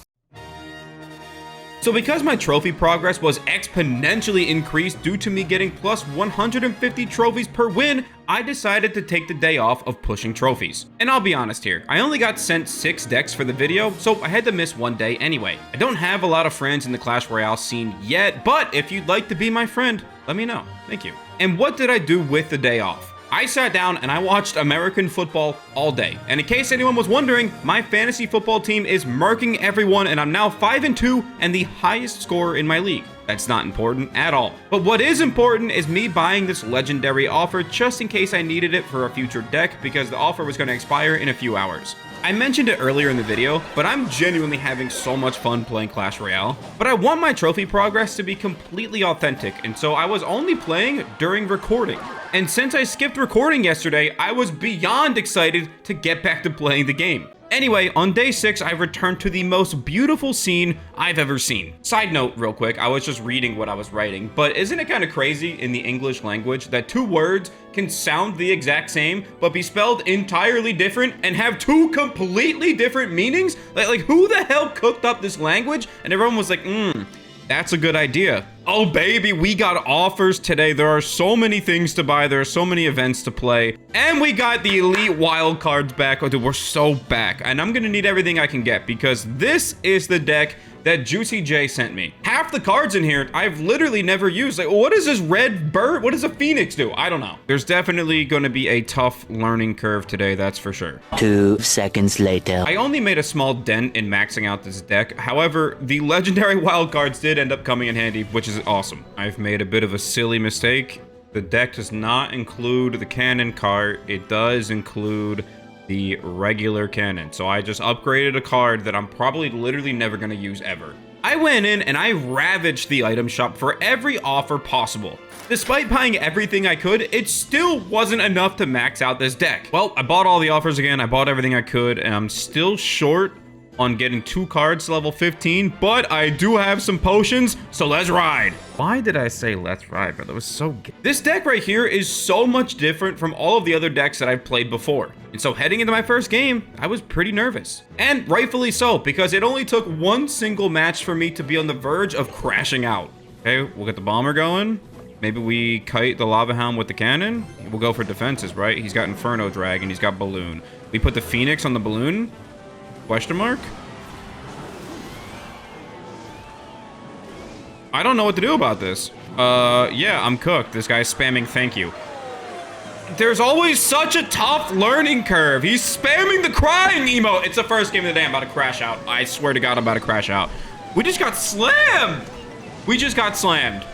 So because my trophy progress was exponentially increased due to me getting plus 150 trophies per win, I decided to take the day off of pushing trophies. And I'll be honest here, I only got sent 6 decks for the video, so I had to miss 1 day anyway. I don't have a lot of friends in the Clash Royale scene yet, but if you'd like to be my friend, let me know. Thank you. And what did I do with the day off? I sat down and I watched American football all day. And in case anyone was wondering, my fantasy football team is murking everyone, and I'm now 5-2 and the highest scorer in my league. That's not important at all. But what is important is me buying this legendary offer just in case I needed it for a future deck, because the offer was going to expire in a few hours. I mentioned it earlier in the video, but I'm genuinely having so much fun playing Clash Royale. But I want my trophy progress to be completely authentic, and so I was only playing during recording. And since I skipped recording yesterday, I was beyond excited to get back to playing the game. Anyway, on day 6, I returned to the most beautiful scene I've ever seen. Side note real quick, I was just reading what I was writing, but isn't it kind of crazy in the English language that 2 words can sound the exact same, but be spelled entirely different and have 2 completely different meanings? Like who the hell cooked up this language? And everyone was like, that's a good idea. Oh baby, we got offers today. There are so many things to buy. There are so many events to play. And we got the elite wild cards back. Oh dude, we're so back. And I'm gonna need everything I can get because this is the deck that Juicy J sent me. Half the cards in here, I've literally never used. Like, what is this red bird? What does a phoenix do? I don't know. There's definitely gonna be a tough learning curve today, that's for sure. 2 seconds later. I only made a small dent in maxing out this deck. However, the legendary wild cards did end up coming in handy, which is awesome. I've made a bit of a silly mistake. The deck does not include the cannon card. It does include the regular cannon. So I just upgraded a card that I'm probably literally never going to use ever. I went in and I ravaged the item shop for every offer possible. Despite buying everything I could, it still wasn't enough to max out this deck. Well, I bought all the offers again. I bought everything I could, and I'm still short on getting 2 cards to level 15, but I do have some potions, so let's ride. Why did I say let's ride, bro? That was so good. This deck right here is so much different from all of the other decks that I've played before. And so heading into my first game, I was pretty nervous. And rightfully so, because it only took 1 single match for me to be on the verge of crashing out. Okay, we'll get the bomber going. Maybe we kite the lava hound with the cannon. We'll go for defenses, right? He's got Inferno Dragon, he's got balloon. We put the Phoenix on the balloon. Question mark? I don't know what to do about this. Yeah, I'm cooked. This guy's spamming thank you. There's always such a tough learning curve. He's spamming the crying emote. It's the first game of the day. I'm about to crash out. I swear to God, I'm about to crash out. We just got slammed. We just got slammed.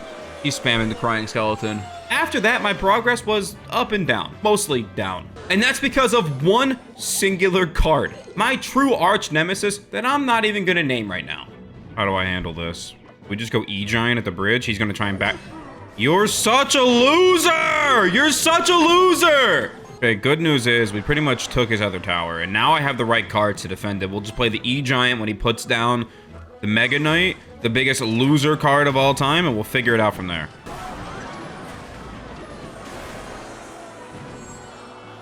He's spamming the crying skeleton. After that, my progress was up and down, mostly down. And that's because of 1 singular card. My true arch nemesis that I'm not even gonna name right now. How do I handle this? We just go E-Giant at the bridge. He's gonna try and back. You're such a loser! You're such a loser! Okay, good news is we pretty much took his other tower, and now I have the right cards to defend it. We'll just play the E-Giant when he puts down the Mega Knight, the biggest loser card of all time, and we'll figure it out from there.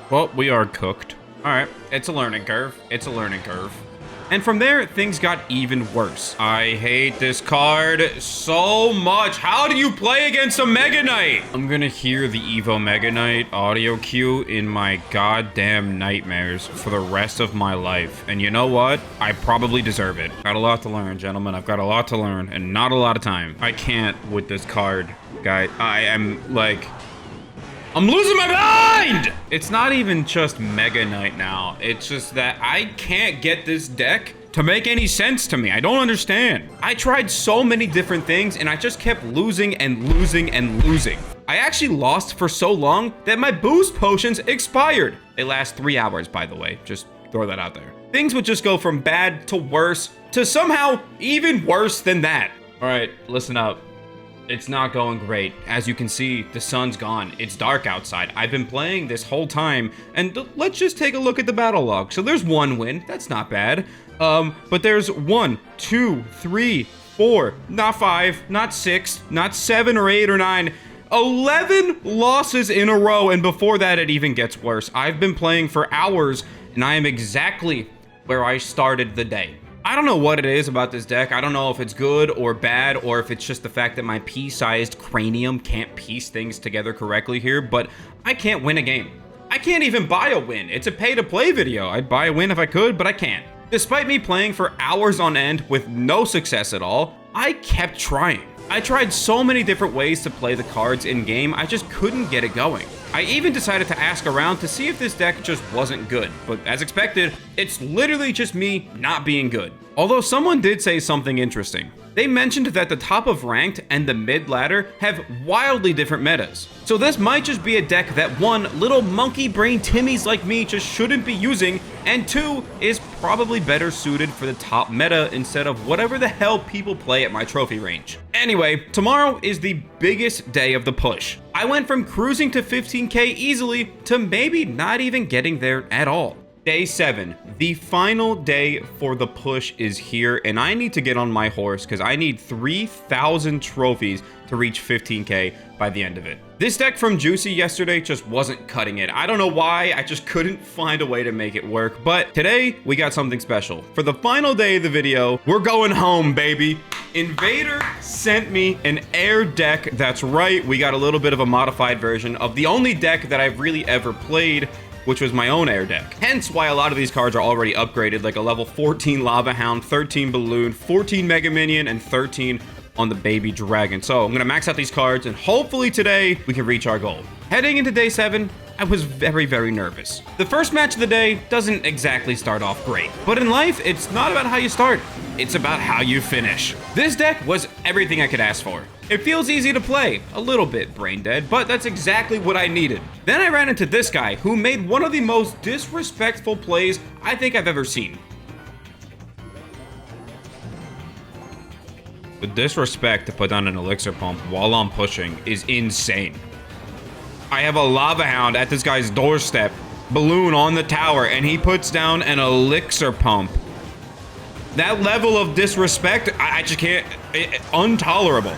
Well, we are cooked. All right, it's a learning curve. It's a learning curve. And from there, things got even worse. I hate this card so much. How do you play against a Mega Knight? I'm gonna hear the Evo Mega Knight audio cue in my goddamn nightmares for the rest of my life. And you know what? I probably deserve it. Got a lot to learn, gentlemen. I've got a lot to learn and not a lot of time. I can't with this card, guy. I am like... I'm losing my mind! It's not even just Mega Knight now. It's just that I can't get this deck to make any sense to me. I don't understand. I tried so many different things and I just kept losing and losing and losing. I actually lost for so long that my boost potions expired. They last 3 hours, by the way. Just throw that out there. Things would just go from bad to worse to somehow even worse than that. All right, listen up. It's not going great. As you can see, the sun's gone. It's dark outside. I've been playing this whole time, and let's just take a look at the battle log. So there's 1 win. That's not bad. But there's 1, 2, 3, 4, not 5, not 6, not 7 or 8 or 9, 11 losses in a row, and before that, it even gets worse. I've been playing for hours, and I am exactly where I started the day. I don't know what it is about this deck. I don't know if it's good or bad, or if it's just the fact that my pea-sized cranium can't piece things together correctly here, but I can't win a game. I can't even buy a win. It's a pay-to-play video. I'd buy a win if I could, but I can't. Despite me playing for hours on end with no success at all, I kept trying. I tried so many different ways to play the cards in-game, I just couldn't get it going. I even decided to ask around to see if this deck just wasn't good, but as expected, it's literally just me not being good. Although someone did say something interesting. They mentioned that the top of ranked and the mid ladder have wildly different metas. So this might just be a deck that one, little monkey brain Timmies like me just shouldn't be using, and two, is probably better suited for the top meta instead of whatever the hell people play at my trophy range. Anyway, tomorrow is the biggest day of the push. I went from cruising to 15k easily to maybe not even getting there at all. Day 7, the final day for the push is here, and I need to get on my horse because I need 3,000 trophies to reach 15k by the end of it. This deck from Juicy yesterday just wasn't cutting it. I don't know why, I just couldn't find a way to make it work, but today we got something special. For the final day of the video, we're going home, baby. Invader sent me an air deck. That's right, we got a little bit of a modified version of the only deck that I've really ever played, which was my own air deck. Hence why a lot of these cards are already upgraded, like a level 14 Lava Hound, 13 Balloon, 14 Mega Minion, and 13 on the Baby Dragon. So I'm gonna max out these cards, and hopefully today we can reach our goal. Heading into day 7, I was very, very nervous. The first match of the day doesn't exactly start off great, but in life, it's not about how you start, it's about how you finish. This deck was everything I could ask for. It feels easy to play, a little bit brain dead, but that's exactly what I needed. Then I ran into this guy who made one of the most disrespectful plays I think I've ever seen. The disrespect to put down an elixir pump while I'm pushing is insane. I have a Lava Hound at this guy's doorstep, Balloon on the tower, and he puts down an elixir pump. That level of disrespect, I just can't, intolerable.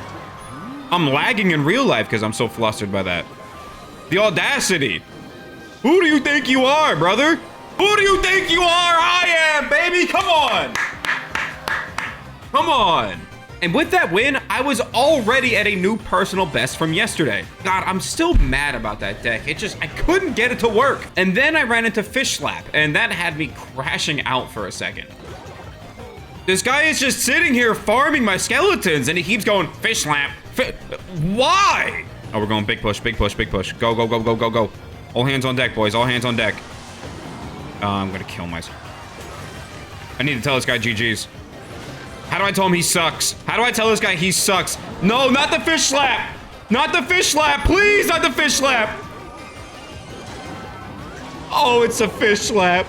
I'm lagging in real life because I'm so flustered by that. The audacity. Who do you think you are, brother? Who do you think you are? I am, baby. Come on. Come on. And with that win, I was already at a new personal best from yesterday. God, I'm still mad about that deck. I couldn't get it to work. And then I ran into Fish Slap, and that had me crashing out for a second. This guy is just sitting here farming my skeletons, and he keeps going, Fish Slap. Why? Oh, we're going big push, big push, big push. Go, go, go, go, go, go. All hands on deck, boys. All hands on deck. I'm gonna kill myself. I need to tell this guy GG's. How do I tell him he sucks? How do I tell this guy he sucks? No, not the Fish Slap. Not the Fish Slap. Please, not the Fish Slap. Oh, it's a Fish Slap.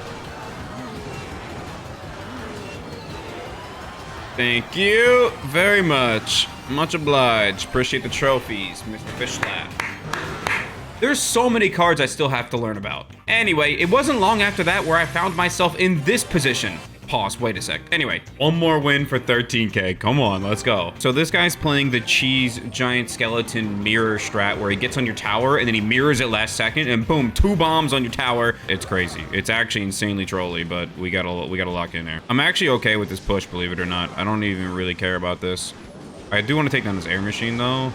Thank you very much. Much obliged. Appreciate the trophies, Mr. Fish Slap. There's so many cards I still have to learn about. Anyway, it wasn't long after that where I found myself in this position. Pause, wait a sec. Anyway, one more win for 13k. Come on, let's go. So this guy's playing the cheese giant skeleton mirror strat where he gets on your tower and then he mirrors it last second and boom, 2 bombs on your tower. It's crazy. It's actually insanely trolly, but we gotta lock in there. I'm actually okay with this push, believe it or not. I don't even really care about this. I do want to take down this air machine though.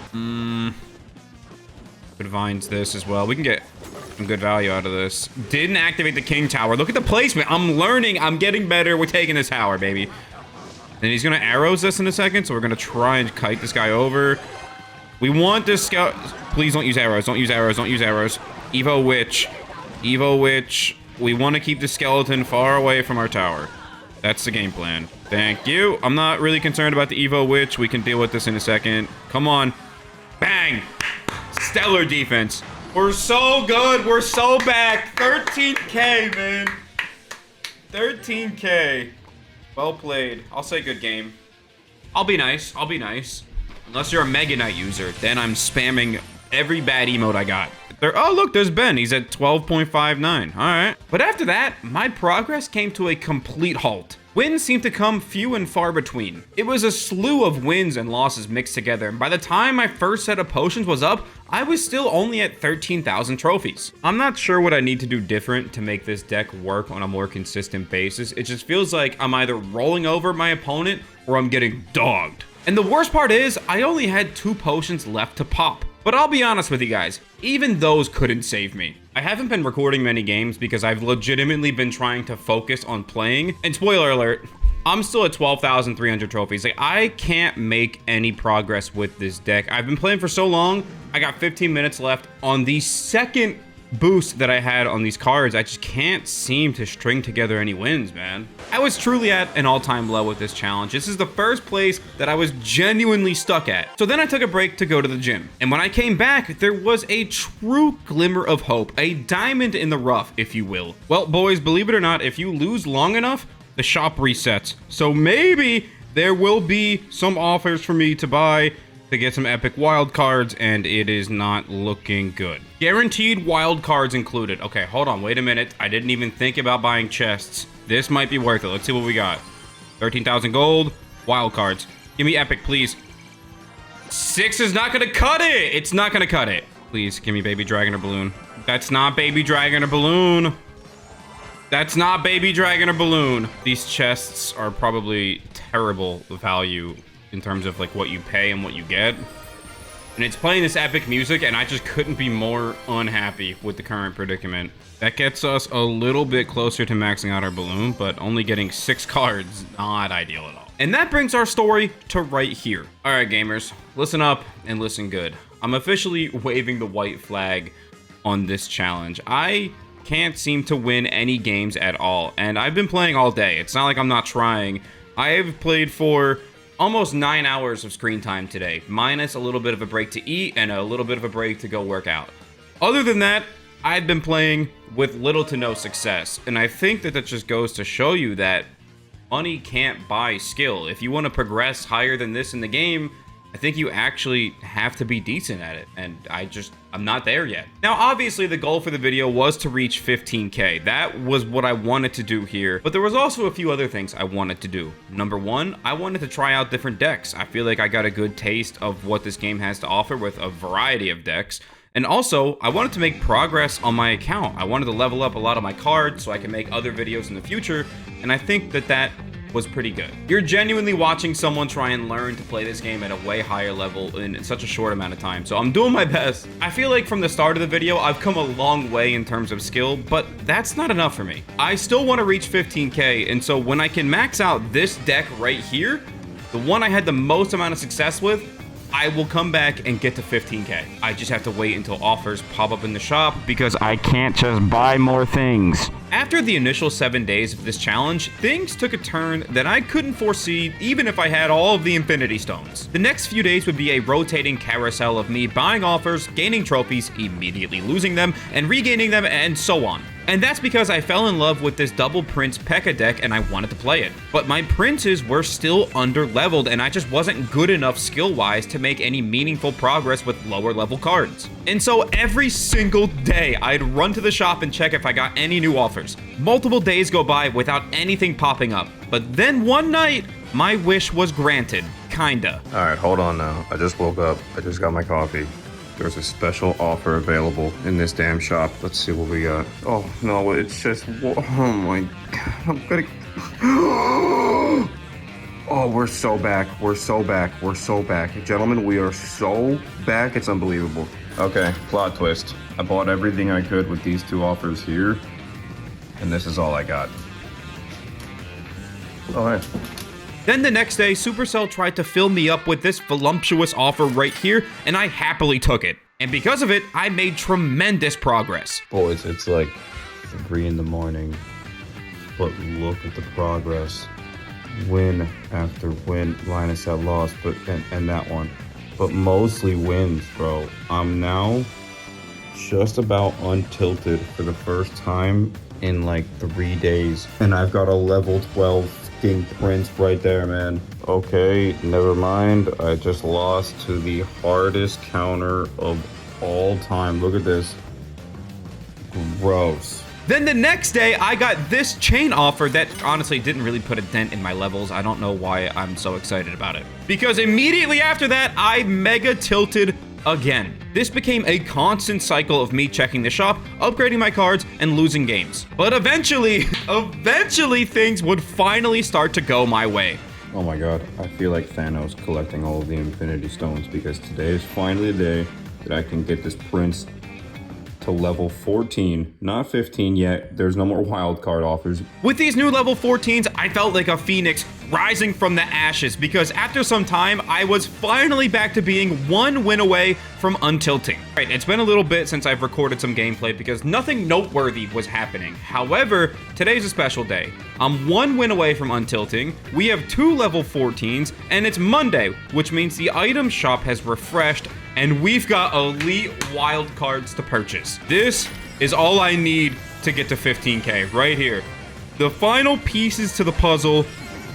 Could vines this as well. We can get some good value out of this. Didn't activate the king tower. Look at the placement. I'm learning. I'm getting better. We're taking this tower, baby. And he's gonna arrows this in a second, so we're gonna try and kite this guy over. We want this scout. Please don't use arrows. Don't use arrows. Don't use arrows. Evo Witch. Evo Witch. We want to keep the skeleton far away from our tower. That's the game plan. Thank you. I'm not really concerned about the Evo Witch. We can deal with this in a second. Come on. Bang. Stellar defense. We're so good. We're so back. 13k, man. 13k. Well played. I'll say good game. I'll be nice. I'll be nice. Unless you're a Mega Knight user, then I'm spamming every bad emote I got. Oh, look, there's Ben. He's at 12.59. All right. But after that, my progress came to a complete halt. Wins seemed to come few and far between. It was a slew of wins and losses mixed together, and by the time my first set of potions was up, I was still only at 13,000 trophies. I'm not sure what I need to do different to make this deck work on a more consistent basis. It just feels like I'm either rolling over my opponent or I'm getting dogged. And the worst part is, I only had 2 potions left to pop. But I'll be honest with you guys, even those couldn't save me. I haven't been recording many games because I've legitimately been trying to focus on playing. And spoiler alert, I'm still at 12,300 trophies. Like, I can't make any progress with this deck. I've been playing for so long, I got 15 minutes left on the second boost that I had on these cards, I just can't seem to string together any wins, man. I was truly at an all-time low with this challenge. This is the first place that I was genuinely stuck at. So then I took a break to go to the gym. And when I came back, there was a true glimmer of hope, a diamond in the rough, if you will. Well, boys, believe it or not, if you lose long enough, the shop resets. So maybe there will be some offers for me to buy to get some epic wild cards, and it is not looking good. Guaranteed wild cards included. Okay, hold on, wait a minute. I didn't even think about buying chests. This might be worth it. Let's see what we got. 13,000 gold, wild cards. Give me epic, please. 6 is not gonna cut it. It's not gonna cut it. Please, give me baby dragon or balloon. That's not baby dragon or balloon. That's not baby dragon or balloon. These chests are probably terrible value in terms of like what you pay and what you get. And it's playing this epic music, and I just couldn't be more unhappy with the current predicament. That gets us a little bit closer to maxing out our balloon, but only getting 6 cards, not ideal at all. And that brings our story to right here. All right, gamers, listen up and listen good. I'm officially waving the white flag on this challenge. I can't seem to win any games at all, and I've been playing all day. It's not like I'm not trying. I have played for almost 9 hours of screen time today, minus a little bit of a break to eat and a little bit of a break to go work out. Other than that, I've been playing with little to no success, and I think that just goes to show you that money can't buy skill. If you want to progress higher than this in the game, I think you actually have to be decent at it, and I'm not there yet. Now, obviously, the goal for the video was to reach 15K. That was what I wanted to do here, but there was also a few other things I wanted to do. Number one, I wanted to try out different decks. I feel like I got a good taste of what this game has to offer with a variety of decks. And also, I wanted to make progress on my account. I wanted to level up a lot of my cards so I can make other videos in the future, and I think that was pretty good. You're genuinely watching someone try and learn to play this game at a way higher level in such a short amount of time, so I'm doing my best. I feel like from the start of the video, I've come a long way in terms of skill, but that's not enough for me. I still want to reach 15K, and so when I can max out this deck right here, the one I had the most amount of success with, I will come back and get to 15K. I just have to wait until offers pop up in the shop because I can't just buy more things. After the initial 7 days of this challenge, things took a turn that I couldn't foresee even if I had all of the infinity stones. The next few days would be a rotating carousel of me buying offers, gaining trophies, immediately losing them, and regaining them, and so on. And that's because I fell in love with this double Prince P.E.K.K.A deck and I wanted to play it. But my princes were still under-leveled and I just wasn't good enough skill-wise to make any meaningful progress with lower-level cards. And so every single day, I'd run to the shop and check if I got any new offers. Multiple days go by without anything popping up. But then one night, my wish was granted. Kinda. All right, hold on now. I just woke up. I just got my coffee. There's a special offer available in this damn shop. Let's see what we got. Oh, no, it's just... Oh, my God. I'm gonna... Oh, we're so back. We're so back. We're so back. Gentlemen, we are so back. It's unbelievable. Okay, plot twist. I bought everything I could with these 2 offers here. And this is all I got. Oh, hey. Then the next day, Supercell tried to fill me up with this voluptuous offer right here, and I happily took it. And because of it, I made tremendous progress. Boys, it's like 3 in the morning, but look at the progress. Win after win, minus that loss, but and that one. But mostly wins, bro. I'm now just about untilted for the first time in like 3 days. And I've got a level 12 King Prince right there, man. Okay, never mind. I just lost to the hardest counter of all time. Look at this. Gross. Then the next day, I got this chain offer that honestly didn't really put a dent in my levels. I don't know why I'm so excited about it. Because immediately after that, I mega tilted again. This became a constant cycle of me checking the shop, upgrading my cards, and losing games. But eventually things would finally start to go my way. Oh my god, I feel like Thanos collecting all of the Infinity Stones because today is finally the day that I can get this Prince to level 14. Not 15 yet. There's no more wild card offers. With these new level 14s, I felt like a phoenix rising from the ashes because after some time, I was finally back to being 1 win away from untilting. Right, it's been a little bit since I've recorded some gameplay because nothing noteworthy was happening. However, today's a special day. I'm 1 win away from untilting, we have 2 level 14s, and it's Monday, which means the item shop has refreshed and we've got elite wild cards to purchase. This is all I need to get to 15K right here. The final pieces to the puzzle,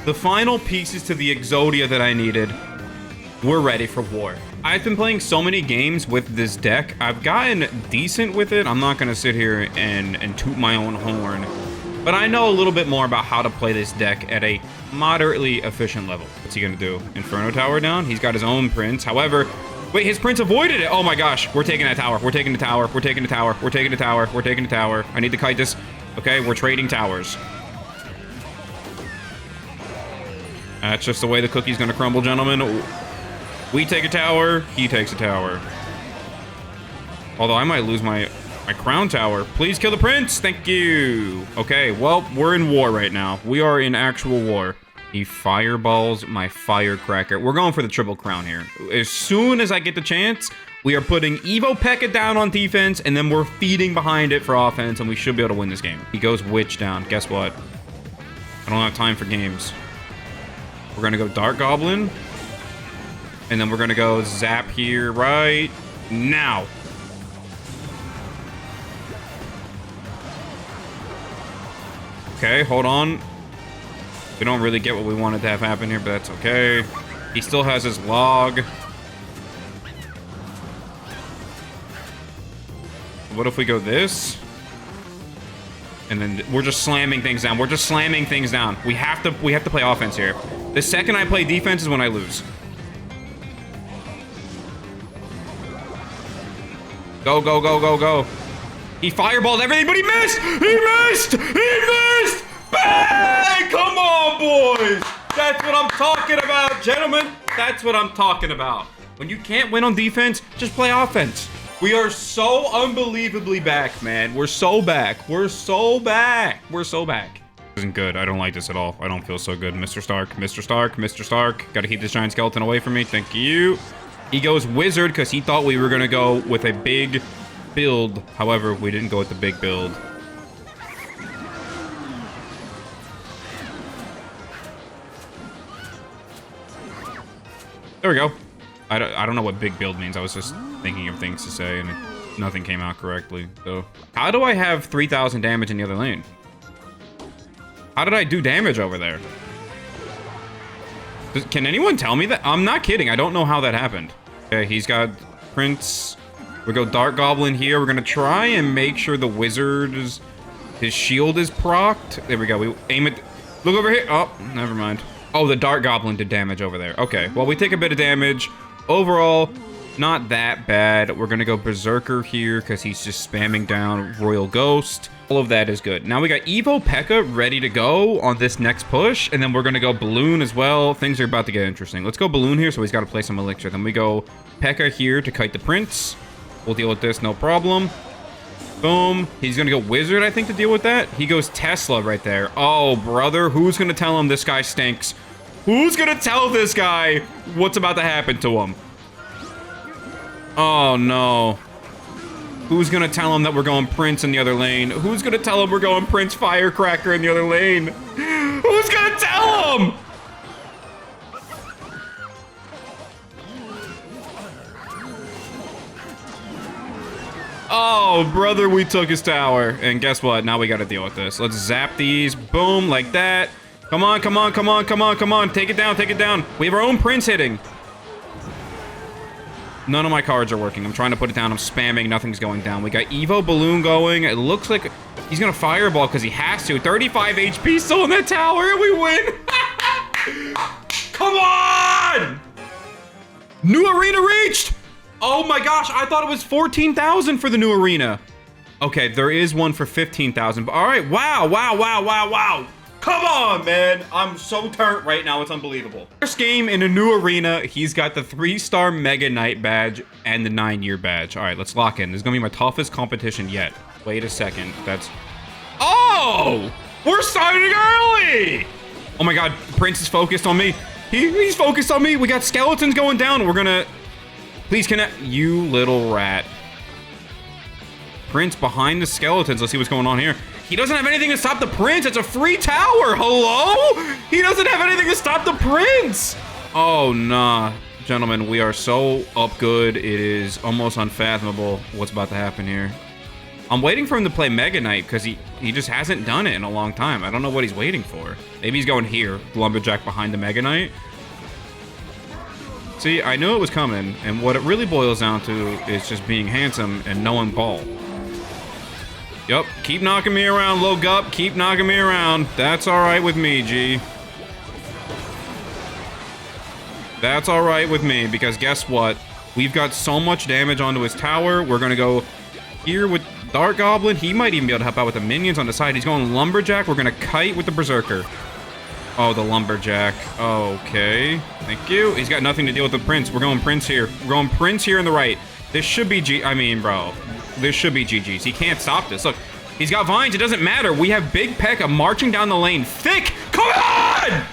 the final pieces to the Exodia that I needed. We're ready for war. I've been playing so many games with this deck. I've gotten decent with it. I'm not gonna sit here and toot my own horn, but I know a little bit more about how to play this deck at a moderately efficient level. What's he gonna do? Inferno Tower down? He's got his own Prince. However, wait, his Prince avoided it. Oh my gosh, we're taking that tower. We're taking the tower. We're taking the tower. We're taking the tower. We're taking the tower. I need to kite this. Okay, we're trading towers. That's just the way the cookie's gonna crumble, gentlemen. We take a tower, he takes a tower. Although I might lose my crown tower. Please kill the prince, thank you. Okay, well, we're in war right now. We are in actual war. He fireballs my firecracker. We're going for the triple crown here. As soon as I get the chance, we are putting Evo P.E.K.K.A down on defense, and then we're feeding behind it for offense, and we should be able to win this game. He goes Witch down. Guess what? I don't have time for games. We're gonna go Dark Goblin. And then we're gonna go Zap here right now. Okay, hold on. We don't really get what we wanted to have happen here, but that's okay. He still has his log. What if we go this? And then we're just slamming things down. We're just slamming things down. We have to play offense here. The second I play defense is when I lose. Go, go, go, go, go. He fireballed everything, but he missed! He missed! He missed! Bang! Come on, boys! That's what I'm talking about, gentlemen. That's what I'm talking about. When you can't win on defense, just play offense. We are so unbelievably back, man. We're so back. We're so back. We're so back. This isn't good. I don't like this at all. I don't feel so good. Mr. Stark, Mr. Stark, Mr. Stark. Gotta keep this giant skeleton away from me. Thank you. He goes Wizard because he thought we were gonna go with a big build. However, we didn't go with the big build. There we go. I don't know what big build means. I was just thinking of things to say and nothing came out correctly. So how do I have 3,000 damage in the other lane? How did I do damage over there? Can anyone tell me that? I'm not kidding. I don't know how that happened. Okay, he's got Prince. We go Dark Goblin here. We're gonna try and make sure the wizard's his shield is procced. There we go. We aim it. Look over here. Oh, never mind. Oh, the Dark Goblin did damage over there. Okay, well, we take a bit of damage. Overall, not that bad. We're gonna go Berserker here because he's just spamming down Royal Ghost. All of that is good. Now we got Evo P.E.K.K.A ready to go on this next push, and then we're gonna go Balloon as well. Things are about to get interesting. Let's go Balloon here, so he's got to play some Elixir. Then we go P.E.K.K.A here to kite the Prince. We'll deal with this, no problem. Boom. He's gonna go Wizard, I think, to deal with that. He goes Tesla right there. Oh, brother, who's gonna tell him this guy stinks? Who's gonna tell this guy what's about to happen to him? Oh, no. Who's gonna tell him that we're going Prince in the other lane? Who's gonna tell him we're going Prince Firecracker in the other lane? Who's gonna tell him? Oh, brother, we took his tower. And guess what? Now we gotta deal with this. Let's zap these. Boom, like that. Come on, come on, come on, come on, come on. Take it down, take it down. We have our own Prince hitting. None of my cards are working. I'm trying to put it down. I'm spamming. Nothing's going down. We got Evo Balloon going. It looks like he's going to fireball because he has to. 35 HP still in that tower, and we win. Come on! New arena reached! Oh my gosh, I thought it was 14,000 for the new arena. Okay, there is one for 15,000. All right, wow, wow, wow, wow, wow. Come on, man. I'm so turnt right now. It's unbelievable. First game in a new arena. He's got the 3-star Mega Knight badge and the 9-year badge. All right, let's lock in. This is going to be my toughest competition yet. Wait a second. That's... Oh! We're starting early! Oh my god, Prince is focused on me. He's focused on me. We got skeletons going down. We're going to... Please connect. You little rat. Prince behind the skeletons. Let's see what's going on here. He doesn't have anything to stop the prince. It's a free tower. Hello? He doesn't have anything to stop the prince. Oh, nah. Gentlemen, we are so up good. It is almost unfathomable what's about to happen here. I'm waiting for him to play Mega Knight because he just hasn't done it in a long time. I don't know what he's waiting for. Maybe he's going here. Lumberjack behind the Mega Knight. See, I knew it was coming. And what it really boils down to is just being handsome and knowing ball. Yup, keep knocking me around, Low Gup. Keep knocking me around. That's all right with me, G. That's all right with me, because guess what? We've got so much damage onto his tower. We're going to go here with Dark Goblin. He might even be able to help out with the minions on the side. He's going Lumberjack. We're going to kite with the Berserker. Oh, the Lumberjack. Okay. Thank you. He's got nothing to deal with the Prince. We're going Prince here. We're going Prince here on the right. This should be bro. This should be GG's. He can't stop this. Look, he's got vines. It doesn't matter. We have Big Pekka marching down the lane. Thick! Come on!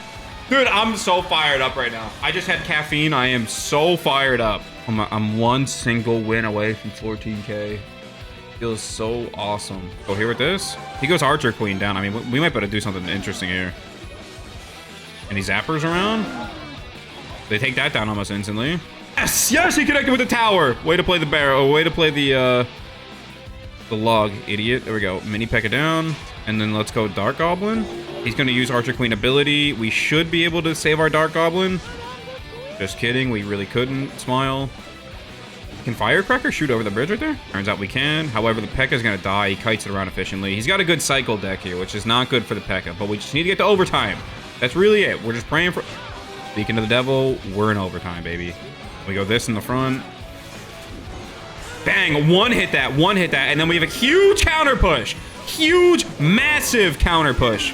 Dude, I'm so fired up right now. I just had caffeine. I am so fired up. I'm one single win away from 14K. Feels so awesome. Go here with this. He goes Archer Queen down. I mean, we might be able to do something interesting here. Any zappers around? They take that down almost instantly. Yes! Yes! He connected with the tower! Way to play the barrow. Way to play the log, idiot. There we go. Mini Pekka down. And then let's go Dark Goblin. He's going to use Archer Queen ability. We should be able to save our Dark Goblin. Just kidding. We really couldn't. Smile. Can Firecracker shoot over the bridge right there? Turns out we can. However, the Pekka's going to die. He kites it around efficiently. He's got a good cycle deck here, which is not good for the Pekka. But we just need to get to overtime. That's really it. We're just praying for... Speaking of the devil, we're in overtime, baby. We go this in the front. Bang! One hit that. And then we have a huge counter push. Huge, massive counter push.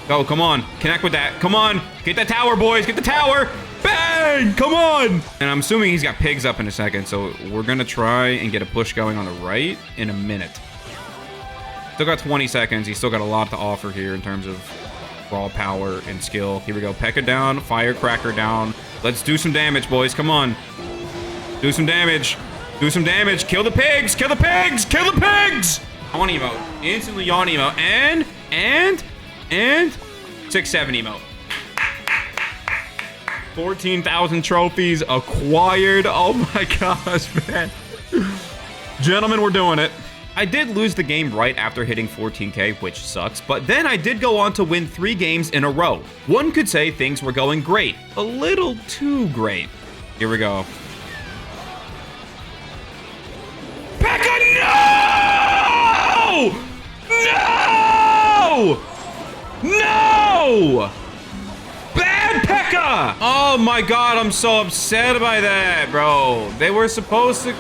Go, come on. Connect with that. Come on. Get the tower, boys. Get the tower. Bang! Come on. And I'm assuming he's got pigs up in a second, so we're going to try and get a push going on the right in a minute. Still got 20 seconds. He's still got a lot to offer here in terms of raw power and skill. Here we go. Pekka down. Firecracker down. Let's do some damage, boys. Come on. Do some damage. Do some damage. Kill the pigs. Kill the pigs. Kill the pigs. Yawn emote. Instantly yawn emote. And 6-7 emote. 14,000 trophies acquired. Oh my gosh, man. Gentlemen, we're doing it. I did lose the game right after hitting 14K, which sucks, but then I did go on to win 3 games in a row. One could say things were going great. A little too great. Here we go. Pekka, no! No! No! Bad Pekka! Oh my god, I'm so upset by that, bro. They were supposed to...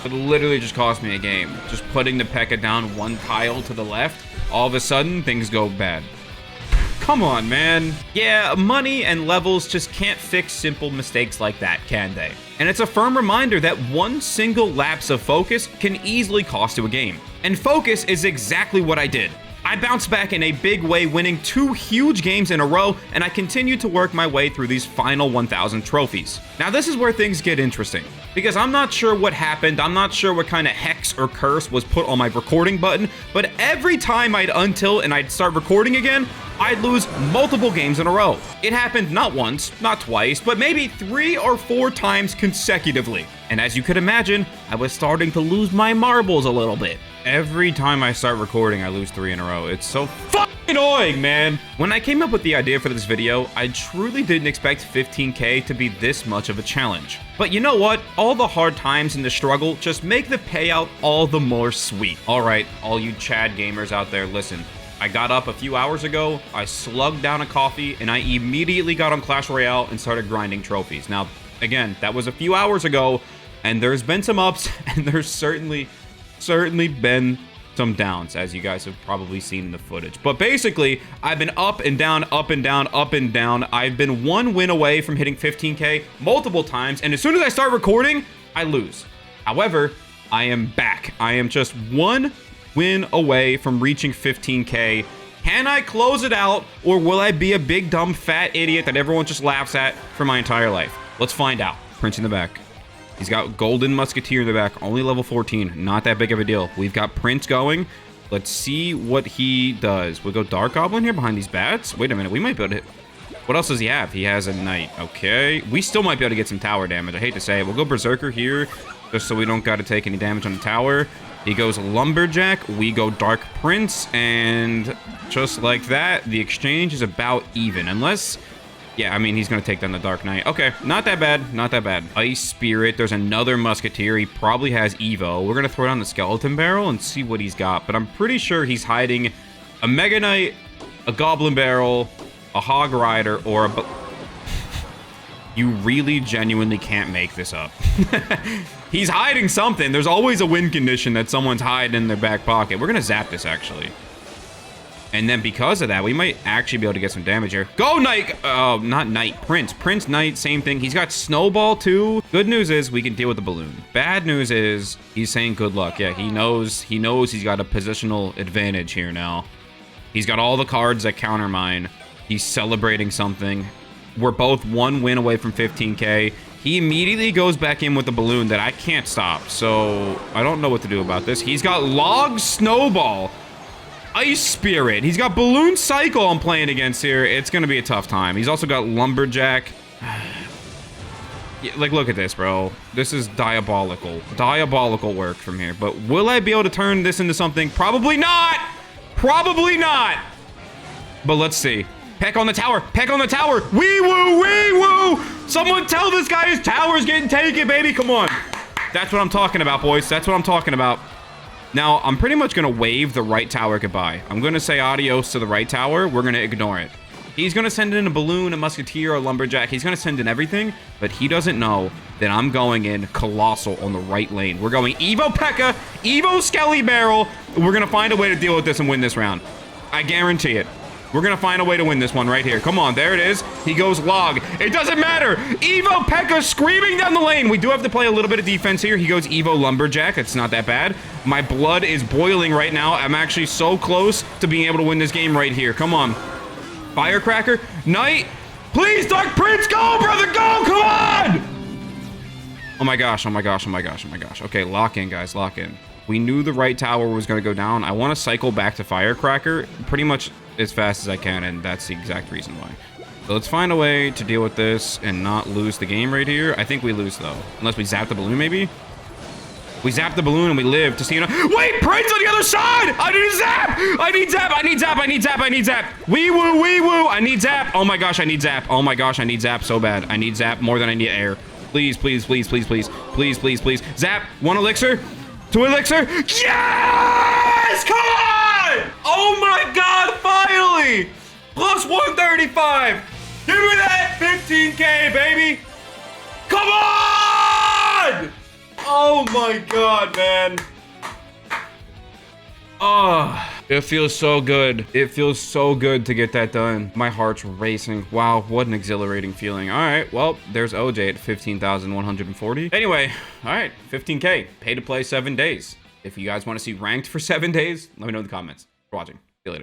It literally just cost me a game. Just putting the Pekka down one tile to the left, all of a sudden, things go bad. Come on, man. Yeah, money and levels just can't fix simple mistakes like that, can they? And it's a firm reminder that one single lapse of focus can easily cost you a game. And focus is exactly what I did. I bounced back in a big way, winning 2 huge games in a row, and I continued to work my way through these final 1,000 trophies. Now this is where things get interesting, because I'm not sure what happened, I'm not sure what kind of hex or curse was put on my recording button, but every time I'd untilt and I'd start recording again, I'd lose multiple games in a row. It happened not once, not twice, but maybe 3 or 4 times consecutively. And as you could imagine, I was starting to lose my marbles a little bit. Every time I start recording, I lose 3 in a row. It's so fucking annoying, man. When I came up with the idea for this video, I truly didn't expect 15K to be this much of a challenge. But you know what? All the hard times and the struggle just make the payout all the more sweet. All right, all you Chad gamers out there, listen. I got up a few hours ago, I slugged down a coffee, and I immediately got on Clash Royale and started grinding trophies. Now, again, that was a few hours ago, and there's been some ups, and there's certainly certainly been some downs, as you guys have probably seen in the footage. But basically, I've been up and down, up and down, up and down. I've been one win away from hitting 15K multiple times, and as soon as I start recording, I lose. However, I am back. I am just one win away from reaching 15K. Can I close it out, or will I be a big, dumb, fat idiot that everyone just laughs at for my entire life? Let's find out. Prince in the back. He's got Golden Musketeer in the back, only level 14. Not that big of a deal. We've got Prince going. Let's see what he does. We'll go Dark Goblin here behind these bats. Wait a minute, we might be able to hit... What else does he have? He has a Knight. Okay. We still might be able to get some tower damage. I hate to say it. We'll go Berserker here, just so we don't got to take any damage on the tower. He goes Lumberjack. We go Dark Prince. And just like that, the exchange is about even. Unless... Yeah, I mean, he's going to take down the Dark Knight. Okay, not that bad. Not that bad. Ice Spirit. There's another Musketeer. He probably has Evo. We're going to throw down the Skeleton Barrel and see what he's got. But I'm pretty sure he's hiding a Mega Knight, a Goblin Barrel, a Hog Rider, or a... You really genuinely can't make this up. He's hiding something. There's always a win condition that someone's hiding in their back pocket. We're going to zap this, actually. And then because of that, we might actually be able to get some damage here. Go, Knight! Oh, not Knight. Prince. Prince, Knight, same thing. He's got Snowball, too. Good news is we can deal with the balloon. Bad news is he's saying good luck. Yeah, he knows he's got a positional advantage here now. He's got all the cards that counter mine. He's celebrating something. We're both one win away from 15K. He immediately goes back in with the balloon that I can't stop. So I don't know what to do about this. He's got Log Snowball. Ice Spirit. He's got Balloon Cycle I'm playing against here. It's going to be a tough time. He's also got Lumberjack. Like, look at this, bro. This is diabolical. Diabolical work from here. But will I be able to turn this into something? Probably not. Probably not. But let's see. Peck on the tower. Peck on the tower. Wee woo, wee woo. Someone tell this guy his tower's getting taken, baby. Come on. That's what I'm talking about, boys. That's what I'm talking about. Now, I'm pretty much going to wave the right tower goodbye. I'm going to say adios to the right tower. We're going to ignore it. He's going to send in a balloon, a musketeer, a lumberjack. He's going to send in everything, but he doesn't know that I'm going in colossal on the right lane. We're going Evo P.E.K.K.A., Evo Skelly Barrel. We're going to find a way to deal with this and win this round. I guarantee it. We're going to find a way to win this one right here. Come on, there it is. He goes Log. It doesn't matter. Evo P.E.K.K.A. screaming down the lane. We do have to play a little bit of defense here. He goes Evo Lumberjack. It's not that bad. My blood is boiling right now. I'm actually so close to being able to win this game right here. Come on. Firecracker. Knight. Please, Dark Prince, go, brother, go. Come on. Oh my gosh. Oh my gosh. Oh my gosh. Oh my gosh. Okay, lock in, guys. Lock in. We knew the right tower was going to go down. I want to cycle back to Firecracker pretty much as fast as I can, and that's the exact reason why. So let's find a way to deal with this and not lose the game right here. I think we lose, though. Unless we zap the balloon, maybe? We zap the balloon and we live to see... Wait! Prince on the other side! I need a zap! I need zap! I need zap! I need zap! I need zap! Wee woo! Wee woo! I need zap! Oh my gosh, I need zap! Oh my gosh, I need zap so bad. I need zap more than I need air. Please, please, please, please, please. Please, please, please. Zap! 1 elixir. 2 elixir. Yes! Come on! Oh my god, finally! Plus 135! Give me that 15K, baby! Come on! Oh my god, man. Oh, it feels so good. It feels so good to get that done. My heart's racing. Wow, what an exhilarating feeling. All right, well, there's OJ at 15,140. Anyway, all right, 15K. Pay to play 7 days. If you guys want to see ranked for 7 days, let me know in the comments. For watching. See you later.